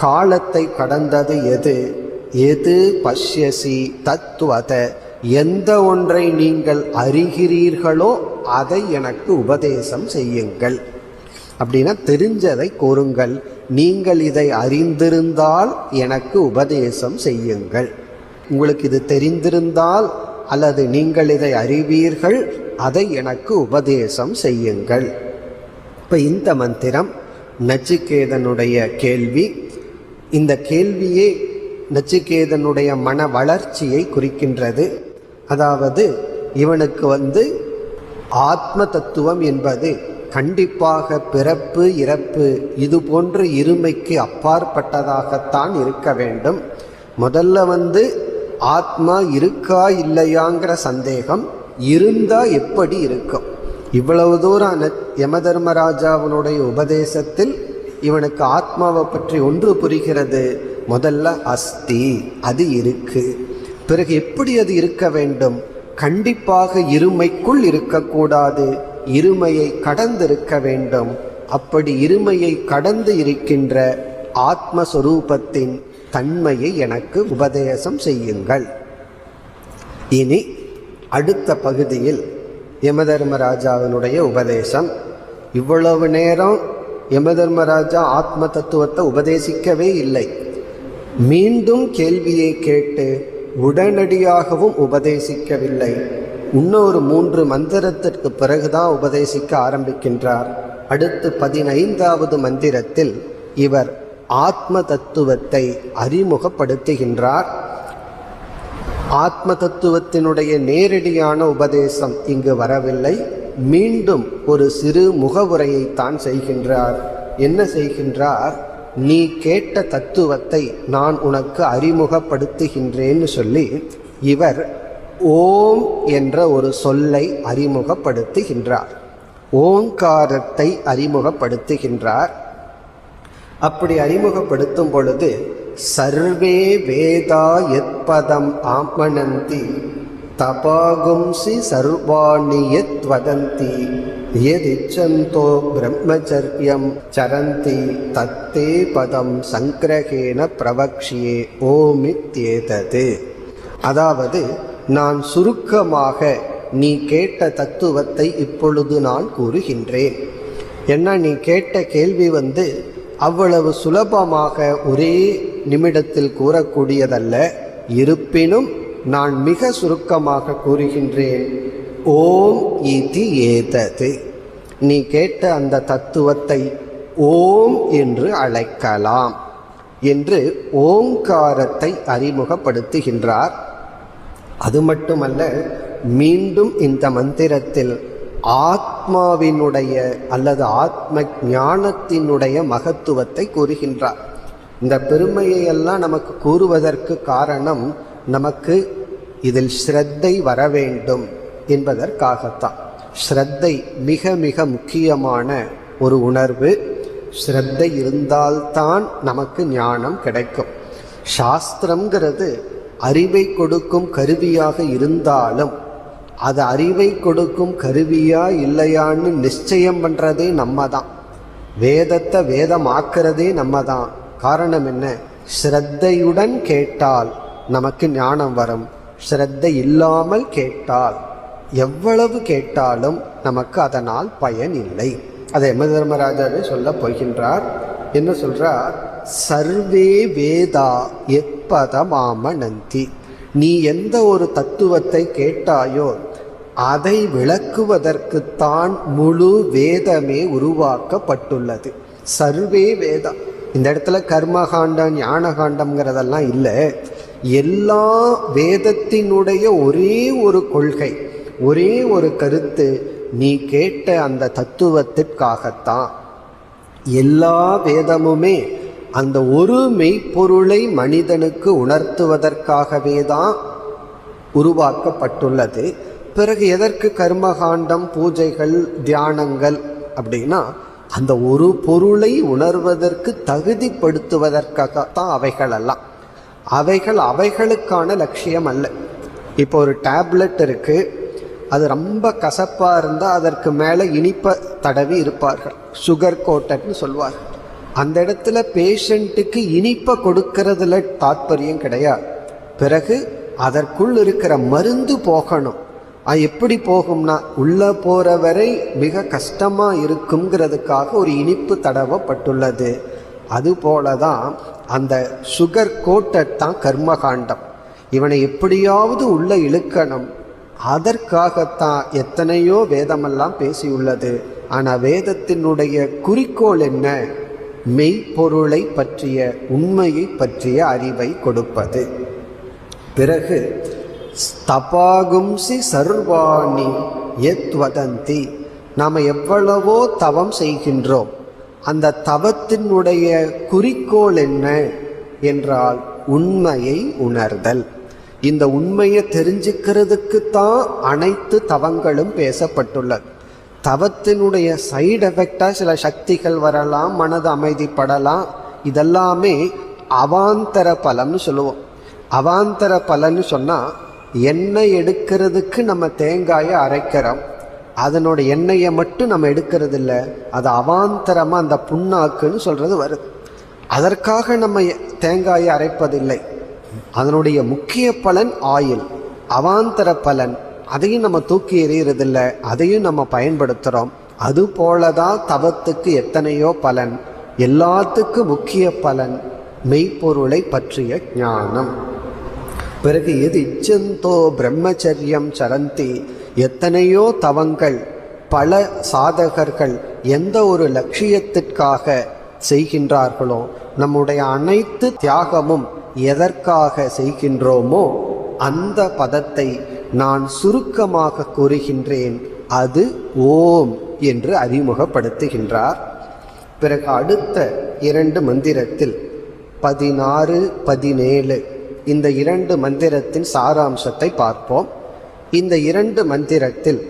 காலத்தை கடந்தது எது? எது பஷ்யசி தத்துவத, எந்த ஒன்றை நீங்கள் அறிகிறீர்களோ அதை எனக்கு உபதேசம் செய்யுங்கள். அப்படின்னா தெரிஞ்சதை கூறுங்கள். நீங்கள் இதை அறிந்திருந்தால் எனக்கு உபதேசம் செய்யுங்கள். உங்களுக்கு இது தெரிந்திருந்தால் அல்லது நீங்கள் இதை அறிவீர்கள், அதை எனக்கு உபதேசம் செய்யுங்கள். இப்போ இந்த மந்திரம் நச்சிகேதனுடைய கேள்வி. இந்த கேள்வியே நச்சிகேதனுடைய மன வளர்ச்சியை குறிக்கின்றது. அதாவது இவனுக்கு ஆத்ம தத்துவம் என்பது கண்டிப்பாக பிறப்பு இறப்பு இது போன்ற இருமைக்கு அப்பாற்பட்டதாகத்தான் இருக்க வேண்டும். முதல்ல ஆத்மா இருக்கா இல்லையாங்கிற சந்தேகம். இருந்தா எப்படி இருக்கும்? இவ்வளவு தூரம் யமதர்மராஜாவினுடைய உபதேசத்தில் இவனுக்கு ஆத்மாவை பற்றி ஒன்று புரிகிறது. முதல்ல அஸ்தி, அது இருக்கு. பிறகு எப்படி அது இருக்க வேண்டும்? கண்டிப்பாக இருமைக்குள் இருக்கக்கூடாது, இருமையை கடந்திருக்க வேண்டும். அப்படி இருமையை கடந்து இருக்கின்ற ஆத்மஸ்வரூபத்தின் தன்மையை எனக்கு உபதேசம் செய்யுங்கள். இனி அடுத்த பகுதியில் யமதர்மராஜாவினுடைய உபதேசம். இவ்வளவு நேரம் யமதர்மராஜா ஆத்ம தத்துவத்தை உபதேசிக்கவே இல்லை. மீண்டும் கேள்வியை கேட்டு உடனடியாகவும் உபதேசிக்கவில்லை. இன்னொரு 3 மந்திரத்திற்கு பிறகுதான் உபதேசிக்க ஆரம்பிக்கின்றார். அடுத்து 15வது மந்திரத்தில் இவர் ஆத்ம தத்துவத்தை அறிமுகப்படுத்துகின்றார். ஆத்ம தத்துவத்தினுடைய நேரடியான உபதேசம் இங்கு வரவில்லை. மீண்டும் ஒரு சிறு முகவுரையைத்தான் செய்கின்றார். என்ன செய்கின்றார்? நீ கேட்ட தத்துவத்தை நான் உனக்கு அறிமுகப்படுத்துகின்றேன்னு சொல்லி இவர் ஓம் என்ற ஒரு சொல்லை அறிமுகப்படுத்துகின்றார். ஓங்காரத்தை அறிமுகப்படுத்துகின்றார். அப்படி அறிமுகப்படுத்தும் பொழுது சர்வே வேதா யத்பதம் ஆமனந்தி தபாகும்சி சர்வாணி யத் வதந்தி யதிச்சந்தோ பிரம்மச்சர்யம் சரந்தி தத்தே பதம் சங்கிரகேன பிரவக்ஷியே ஓமித்யேதது. அதாவது நான் சுருக்கமாக நீ கேட்ட தத்துவத்தை இப்பொழுது நான் கூறுகின்றேன். என்ன, நீ கேட்ட கேள்வி அவ்வளவு சுலபமாக ஒரே நிமிடத்தில் கூறக்கூடியதல்ல. இருப்பினும் நான் மிக சுருக்கமாக கூறுகின்றேன். ஓம் இதி ஏதது. நீ கேட்ட அந்த தத்துவத்தை ஓம் என்று அழைக்கலாம் என்று ஓங்காரத்தை அறிமுகப்படுத்துகின்றார். அது மட்டுமல்ல, மீண்டும் இந்த மந்திரத்தில் ஆத்மாவினுடைய அல்லது ஆத்ம ஞானத்தினுடைய மகத்துவத்தை கூறுகின்றார். இந்த பெருமையை எல்லாம் நமக்கு கூறுவதற்கு காரணம், நமக்கு இதில் ஸ்ரத்தை வர வேண்டும் என்பதற்காகத்தான். ஸ்ரத்தை மிக மிக முக்கியமான ஒரு உணர்வு. ஸ்ரத்தை இருந்தால்தான் நமக்கு ஞானம் கிடைக்கும். சாஸ்திரம்ங்கிறது அறிவை கொடுக்கும் கருவியாக இருந்தாலும் அது அறிவை கொடுக்கும் கருவியா இல்லையான்னு நிச்சயம் பண்ணுறதே நம்ம தான். வேதத்தை வேதமாக்குறதே நம்ம தான். காரணம் என்ன? ஸ்ரத்தையுடன் கேட்டால் நமக்கு ஞானம் வரும். ஸ்ரத்தை இல்லாமல் கேட்டால் எவ்வளவு கேட்டாலும் நமக்கு அதனால் பயன் இல்லை. அதை யமதர்மராஜாவே சொல்ல போகின்றார். என்ன சொல்றார்? சர்வே வேதா எப்பதமாமனந்தி. நீ எந்த ஒரு தத்துவத்தை கேட்டாயோ அதை விளக்குவதற்குத்தான் முழு வேதமே உருவாக்கப்பட்டுள்ளது. சர்வே வேதா. இந்த இடத்துல கர்மகாண்டம் ஞானகாண்டம்ங்கிறதெல்லாம் இல்லை. எல்லா வேதத்தினுடைய ஒரே ஒரு கொள்கை, ஒரே ஒரு கருத்து, நீ கேட்ட அந்த தத்துவத்திற்காகத்தான். எல்லா வேதமுமே அந்த ஒரு மெய்ப்பொருளை மனிதனுக்கு உணர்த்துவதற்காகவே தான் உருவாக்கப்பட்டுள்ளது. பிறகு எதற்கு கர்மகாண்டம், பூஜைகள், தியானங்கள் அப்படின்னா அந்த ஒரு பொருளை உணர்வதற்கு தகுதிப்படுத்துவதற்காகத்தான் அவைகளெல்லாம். அவைகளுக்கான லட்சியம் அல்ல. இப்போ ஒரு டேப்லெட் இருக்கு, அது ரொம்ப கசப்பாக இருந்தால் அதற்கு மேலே இனிப்பை தடவி இருப்பார்கள், சுகர் கோட்டட்னு சொல்வார்கள். அந்த இடத்துல பேஷண்ட்டுக்கு இனிப்பை கொடுக்கறதுல தாற்பயம் கிடையாது. பிறகு அதற்குள் இருக்கிற மருந்து போகணும். அது எப்படி போகும்னா, உள்ளே போகிற வரை மிக கஷ்டமாக இருக்குங்கிறதுக்காக ஒரு இனிப்பு தடவப்பட்டுள்ளது. அதுபோல தான் அந்த சுகர் கோட்டட் தான் கர்மகாண்டம். இவனை எப்படியாவது உள்ள இழுக்கணும். அதற்காகத்தான் எத்தனையோ வேதமெல்லாம் பேசியுள்ளது. ஆனால் வேதத்தினுடைய குறிக்கோள் என்ன? மெய்ப்பொருளை பற்றிய, உண்மையை பற்றிய அறிவை கொடுப்பது. பிறகு தபாகும்சி சர்வாணி யத் வதந்தி. நாம் எவ்வளவோ தவம் செய்கின்றோம். அந்த தவத்தினுடைய குறிக்கோள் என்ன என்றால் உண்மையை உணர்தல். இந்த உண்மையை தெரிஞ்சுக்கிறதுக்குத்தான் அனைத்து தவங்களும் பேசப்பட்டுள்ளது. தவத்தினுடைய சைடு எஃபெக்டாக சில சக்திகள் வரலாம், மனது அமைதிப்படலாம். இதெல்லாமே அவாந்தர பலன்னு சொல்லுவோம். அவாந்தர பலன்னு சொன்னால், எண்ணெய் எடுக்கிறதுக்கு நம்ம தேங்காயை அரைக்கிறோம். அதனோட எண்ணெயை மட்டும் நம்ம எடுக்கிறது இல்லை, அது அவாந்தரமாக அந்த புண்ணாக்குன்னு சொல்கிறது வருது. அதற்காக நம்ம தேங்காயை அரைப்பதில்லை. அதனுடைய முக்கிய பலன் ஆயில், அவாந்தர பலன், அதையும் நம்ம தூக்கி எறியறதில்லை, அதையும் நம்ம பயன்படுத்துகிறோம். அது போலதான் தவத்துக்கு எத்தனையோ பலன், எல்லாத்துக்கும் முக்கிய பலன் மெய்ப்பொருளை பற்றிய ஞானம். பிறகு எது இச்சந்தோ பிரம்மச்சரியம் சரந்தி, எத்தனையோ தவங்கள் பல சாதகர்கள் எந்த ஒரு லட்சியத்திற்காக செய்கின்றார்களோ, நம்முடைய அனைத்து தியாகமும் எதற்காக செய்கின்றோமோ அந்த பதத்தை நான் சுருக்கமாக கூறுகின்றேன். அது ஓம் என்று அறிமுகப்படுத்துகின்றார். பிறகு அடுத்த 2 மந்திரத்தில் 16, 17 இந்த 2 மந்திரத்தின் சாராம்சத்தை பார்ப்போம். இந்த 2 மந்திரத்தில்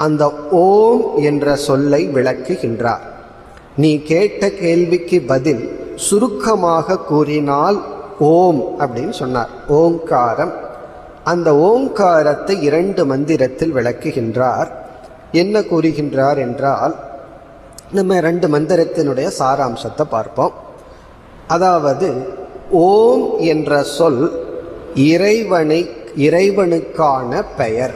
அந்த ஓம் என்ற சொல்லை விளக்குகின்றார். நீ கேட்ட கேள்விக்கு பதில் சுருக்கமாக கூறினால் ஓம் அப்படின்னு சொன்னார். ஓங்காரம், அந்த ஓங்காரத்தை 2 மந்திரத்தில் விளக்குகின்றார். என்ன கூறுகின்றார் என்றால், நம்ம 2 மந்திரத்தினுடைய சாராம்சத்தை பார்ப்போம். அதாவது ஓம் என்ற சொல் இறைவனுக்கான பெயர்.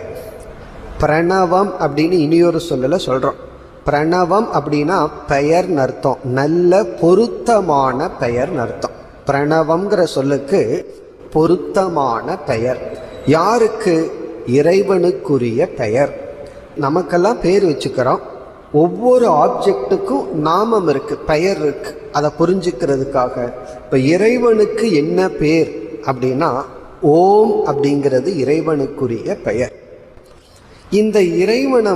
பிரணவம் அப்படின்னு இனியொரு சொல்லல சொல்றோம். பிரணவம் அப்படின்னா பெயர்னு அர்த்தம், நல்ல பொருத்தமான பெயர்னு அர்த்தம். பிரணவம்ங்கிற சொல்லுக்கு பொருத்தமான பெயர். யாருக்கு? இறைவனுக்குரிய பெயர். நமக்கெல்லாம் பேர் வச்சுக்கிறோம். ஒவ்வொரு ஆப்ஜெக்டுக்கும் நாமம் இருக்கு, பெயர் இருக்கு, அதை புரிஞ்சுக்கிறதுக்காக. இப்போ இறைவனுக்கு என்ன பேர் அப்படின்னா ஓம் அப்படிங்கிறது இறைவனுக்குரிய பெயர். இந்த இறைவனை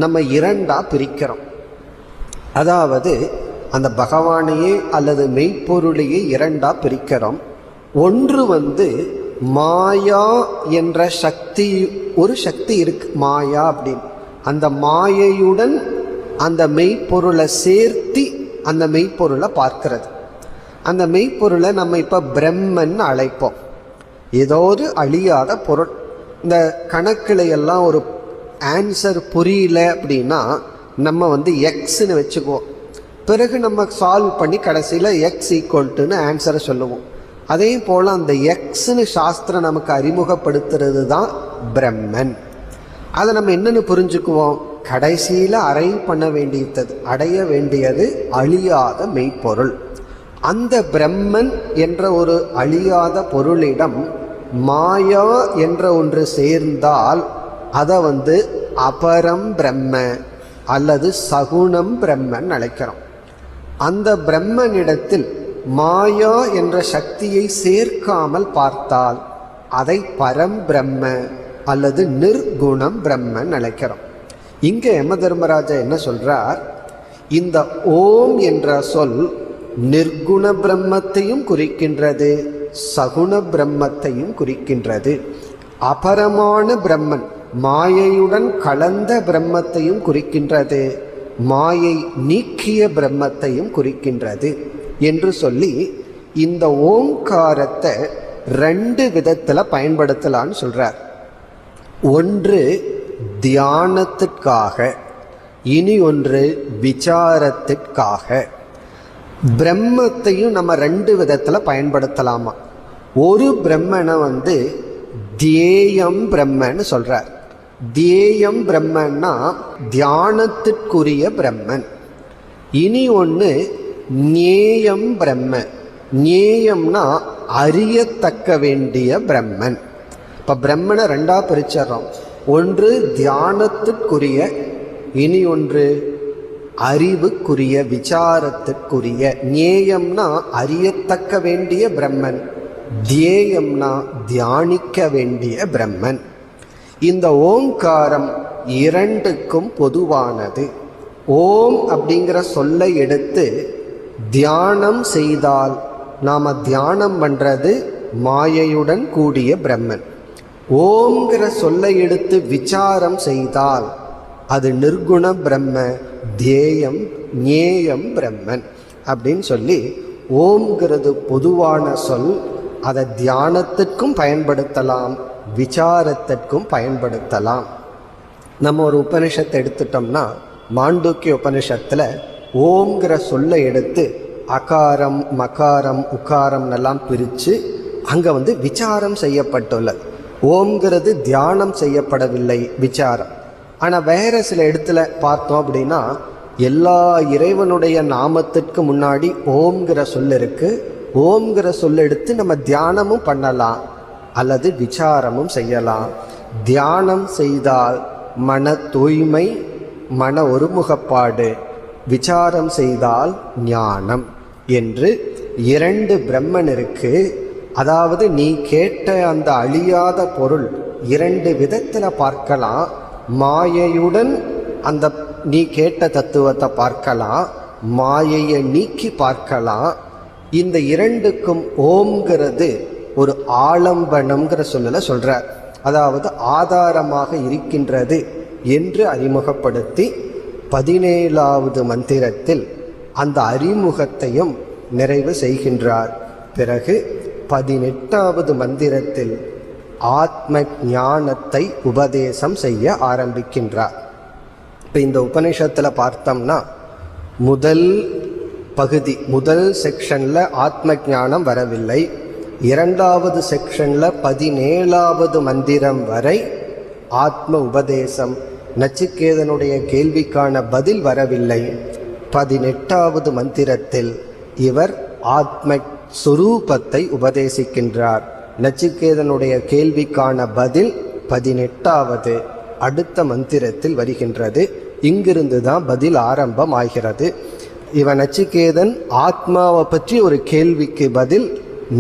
நம்ம 2ஆ பிரிக்கிறோம். அதாவது அந்த பகவானையே அல்லது மெய்ப்பொருளையே 2ஆ பிரிக்கிறோம். ஒன்று மாயா என்ற சக்தி, ஒரு சக்தி இருக்கு மாயா அப்படின்னு. அந்த மாயையுடன் அந்த மெய்ப்பொருளை சேர்த்தி அந்த மெய்ப்பொருளை பார்க்கிறது. அந்த மெய்ப்பொருளை நம்ம இப்போ பிரம்மன் அழைப்போம். ஏதோ ஒரு அழியாத பொருள். இந்த கணக்கில் எல்லாம் ஒரு ஆன்சர் புரியல அப்படின்னா நம்ம எக்ஸ்ன்னு வச்சுக்குவோம். பிறகு நம்ம சால்வ் பண்ணி கடைசியில் எக்ஸ் ஈக்குவல்ட்டுன்னு ஆன்சரை சொல்லுவோம். அதே போல் அந்த எக்ஸ்ன்னு சாஸ்திரம் நமக்கு அறிமுகப்படுத்துறது தான் பிரம்மன். அதை நம்ம என்னென்னு புரிஞ்சுக்குவோம்? கடைசியில் அடைய வேண்டியது அழியாத மெய்ப்பொருள். அந்த பிரம்மன் என்ற ஒரு அழியாத பொருளிடம் மாயா என்ற ஒன்று சேர்ந்தால் அதை அபரம் பிரம்ம அல்லது சகுணம் பிரம்மன் அழைக்கிறோம். அந்த பிரம்மனிடத்தில் மாயா என்ற சக்தியை சேர்க்காமல் பார்த்தால் அதை பரம் பிரம்ம அல்லது நிர்குணம் பிரம்மன் அழைக்கிறோம். இங்கே யம தர்மராஜா என்ன சொல்றார்? இந்த ஓம் என்ற சொல் நிர்குண பிரம்மத்தையும் குறிக்கின்றது, சகுண பிரம்மத்தையும் குறிக்கின்றது. அபரமான பிரம்மன், மாயையுடன் கலந்த பிரம்மத்தையும் குறிக்கின்றது, மாயை நீக்கிய பிரம்மத்தையும் குறிக்கின்றது என்று சொல்லி இந்த ஓங்காரத்தை 2 விதத்தில் பயன்படுத்தலான்னு சொல்றார். ஒன்று தியானத்திற்காக, இனி ஒன்று விசாரத்திற்காக. பிரம்மத்தையும் நம்ம 2 விதத்தில் பயன்படுத்தலாமா. ஒரு பிரம்மனை தியேயம் பிரம்மன்னு சொல்றார். தியேயம் பிரம்மன்னா தியானத்திற்குரிய பிரம்மன். இனி ஒன்று ஞேயம் பிரம்ம. ஞேயம்னா அறியத்தக்க வேண்டிய பிரம்மன். இப்போ பிரம்மனை 2ஆ பிரிச்சிடறோம். ஒன்று தியானத்திற்குரிய, இனி ஒன்று அறிவுக்குரிய, விசாரத்திற்குரிய. ஞேயம்னா அறியத்தக்க வேண்டிய பிரம்மன், தியேயம்னா தியானிக்க வேண்டிய பிரம்மன். இந்த ஓங்காரம் 2க்கும் பொதுவானது. ஓம் அப்படிங்கிற சொல்லை எடுத்து தியானம் செய்தால் நாம் தியானம் பண்ணுறது மாயையுடன் கூடிய பிரம்மன். ஓம்ங்கிற சொல்லை எடுத்து விசாரம் செய்தால் அது நிர்குண பிரம்ம, தேயம் ஞேயம் பிரம்மன் அப்படின்னு சொல்லி ஓம்ங்கிறது பொதுவான சொல். அதை தியானத்திற்கும் பயன்படுத்தலாம், விசாரத்திற்கும் பயன்படுத்தலாம். நம்ம ஒரு உபனிஷத்தை எடுத்துட்டோம்னா மாண்டூக்கிய உபனிஷத்தில் ஓம்ங்கிற சொல்லை எடுத்து அகாரம் மகாரம் உகாரம் எல்லாம் பிரித்து அங்கே விசாரம் செய்யப்பட்டுள்ளது. ஓம்ங்கிறது தியானம் செய்யப்படவில்லை, விசாரம். ஆனால் வேற சில இடத்துல பார்த்தோம் அப்படின்னா எல்லா இறைவனுடைய நாமத்திற்கு முன்னாடி ஓம்ங்கிற சொல் இருக்கு. ஓம்ங்கிற சொல்ல எடுத்து நம்ம தியானமும் பண்ணலாம் அல்லது விசாரமும் செய்யலாம். தியானம் செய்தால் மன தூய்மை, மன ஒருமுகப்பாடு, விசாரம் செய்தால் ஞானம் என்று 2 பிரம்மன் இருக்கு. அதாவது நீ கேட்ட அந்த அழியாத பொருள் 2 விதத்தில் பார்க்கலாம். மாயையுடன் அந்த நீ கேட்ட தத்துவத்தை பார்க்கலாம், மாயையை நீக்கி பார்க்கலாம். இந்த 2க்கும் ஓம்ங்கிறது ஒரு ஆலம்பனம்ங்கிற சொல்லல சொல்றார். அதாவது ஆதாரமாக இருக்கின்றது என்று அறிமுகப்படுத்தி 17வது மந்திரத்தில் அந்த அறிமுகத்தையும் நிறைவு செய்கின்றார். பிறகு 18வது மந்திரத்தில் ஆத்ம ஞானத்தை உபதேசம் செய்ய ஆரம்பிக்கின்றார். இப்போ இந்த உபநிஷத்தில் பார்த்தோம்னா முதல் பகுதி, முதல் செக்ஷனில் ஆத்ம ஞானம் வரவில்லை. 2வது செக்ஷனில் 17வது மந்திரம் வரை ஆத்ம உபதேசம், நச்சிகேதனுடைய கேள்விக்கான பதில் வரவில்லை. 18வது மந்திரத்தில் இவர் ஆத்ம சுரூபத்தை உபதேசிக்கின்றார். நச்சிகேதனுடைய கேள்விக்கான பதில் 18வது அடுத்த மந்திரத்தில் வருகின்றது. இங்கிருந்து தான் பதில் ஆரம்பம் ஆகிறது. இவன் நச்சிகேதன் ஆத்மாவை பற்றி ஒரு கேள்விக்கு பதில்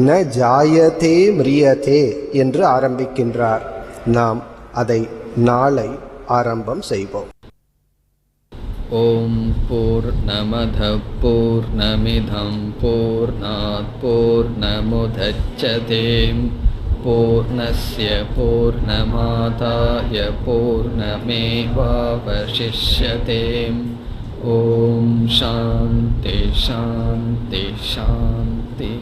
ந ஜாயதே மிரியதே என்று ஆரம்பிக்கின்றார். நாம் அதை நாளை ஆரம்பம் செய்வோம். ஓம் பூர்ணமத பூர்ணமிதம் பூர்ணாத் பூர்ணமுதச்யதே பூர்ணஸ்ய பூர்ணமாதாய பூர்ணமேவாவசிஷ்யதே. ஓம் சாந்தி சாந்தி சாந்தி.